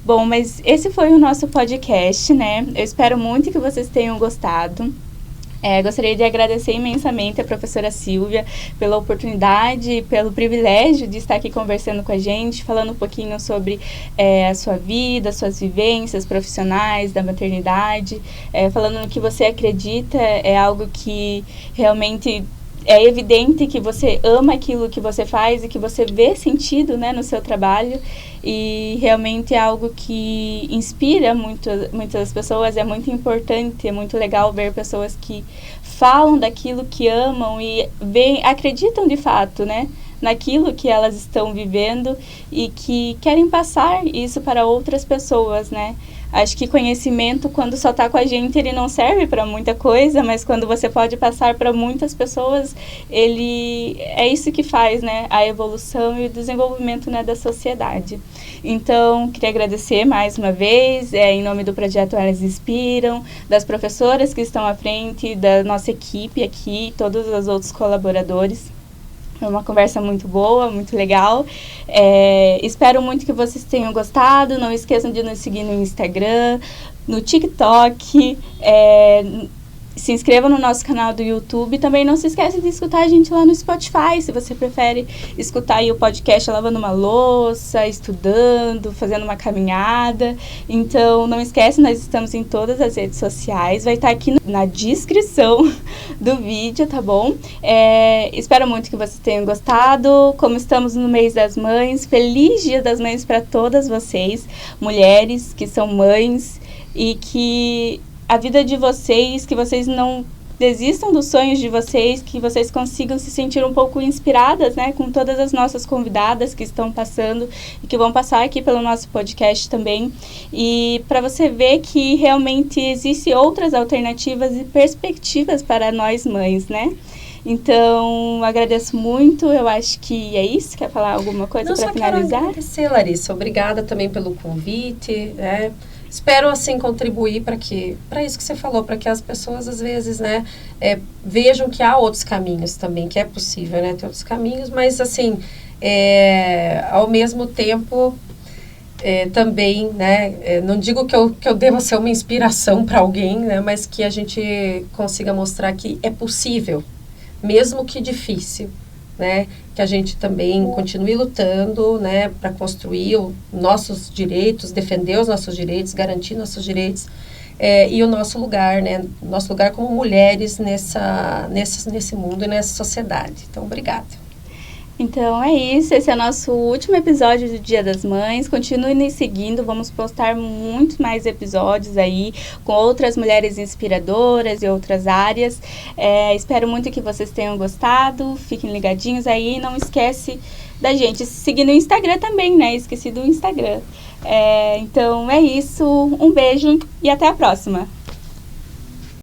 Bom, mas esse foi o nosso podcast, né? Eu espero muito que vocês tenham gostado. Gostaria de agradecer imensamente a professora Silvia pela oportunidade, pelo privilégio de estar aqui conversando com a gente, falando um pouquinho sobre a sua vida, suas vivências profissionais, da maternidade, falando no que você acredita, é algo que realmente é evidente que você ama aquilo que você faz e que você vê sentido, né, no seu trabalho, e realmente é algo que inspira muitas pessoas. É muito importante, é muito legal ver pessoas que falam daquilo que amam e acreditam de fato, né, naquilo que elas estão vivendo e que querem passar isso para outras pessoas, né. Acho que conhecimento, quando só está com a gente, ele não serve para muita coisa, mas quando você pode passar para muitas pessoas, é isso que faz, né, a evolução e o desenvolvimento, né, da sociedade. Então, queria agradecer mais uma vez, em nome do projeto Elas Inspiram, das professoras que estão à frente, da nossa equipe aqui, todos os outros colaboradores. Foi uma conversa muito boa, muito legal. Espero muito que vocês tenham gostado. Não esqueçam de nos seguir no Instagram, no TikTok. Se inscrevam no nosso canal do YouTube. Também não se esqueça de escutar a gente lá no Spotify, se você prefere escutar aí o podcast lavando uma louça, estudando, fazendo uma caminhada. Então, não esquece, nós estamos em todas as redes sociais. Vai estar aqui na descrição do vídeo, tá bom? Espero muito que vocês tenham gostado. Como estamos no mês das mães, feliz Dia das Mães para todas vocês, mulheres que são mães, e que a vida de vocês, que vocês não desistam dos sonhos de vocês, que vocês consigam se sentir um pouco inspiradas, né, com todas as nossas convidadas que estão passando e que vão passar aqui pelo nosso podcast também. E para você ver que realmente existem outras alternativas e perspectivas para nós mães, né? Então, agradeço muito. Eu acho que é isso. Quer falar alguma coisa para finalizar?
Quero agradecer, Larissa. Obrigada também pelo convite, né? Espero, assim, contribuir para isso que você falou, para que as pessoas, às vezes, né, vejam que há outros caminhos também, que é possível, né, ter outros caminhos, mas, assim, ao mesmo tempo, também, né, não digo que eu deva ser uma inspiração para alguém, né, mas que a gente consiga mostrar que é possível, mesmo que difícil, né, que a gente também continue lutando, né, para construir nossos direitos, defender os nossos direitos, garantir nossos direitos, e o nosso lugar, né, nosso lugar como mulheres nesse mundo e nessa sociedade. Então, obrigada.
Então é isso, esse é o nosso último episódio do Dia das Mães. Continue nos seguindo, vamos postar muitos mais episódios aí com outras mulheres inspiradoras e outras áreas. Espero muito que vocês tenham gostado, fiquem ligadinhos aí, não esquece da gente seguir no Instagram também, né? Esqueci do Instagram. Então é isso, um beijo e até a próxima!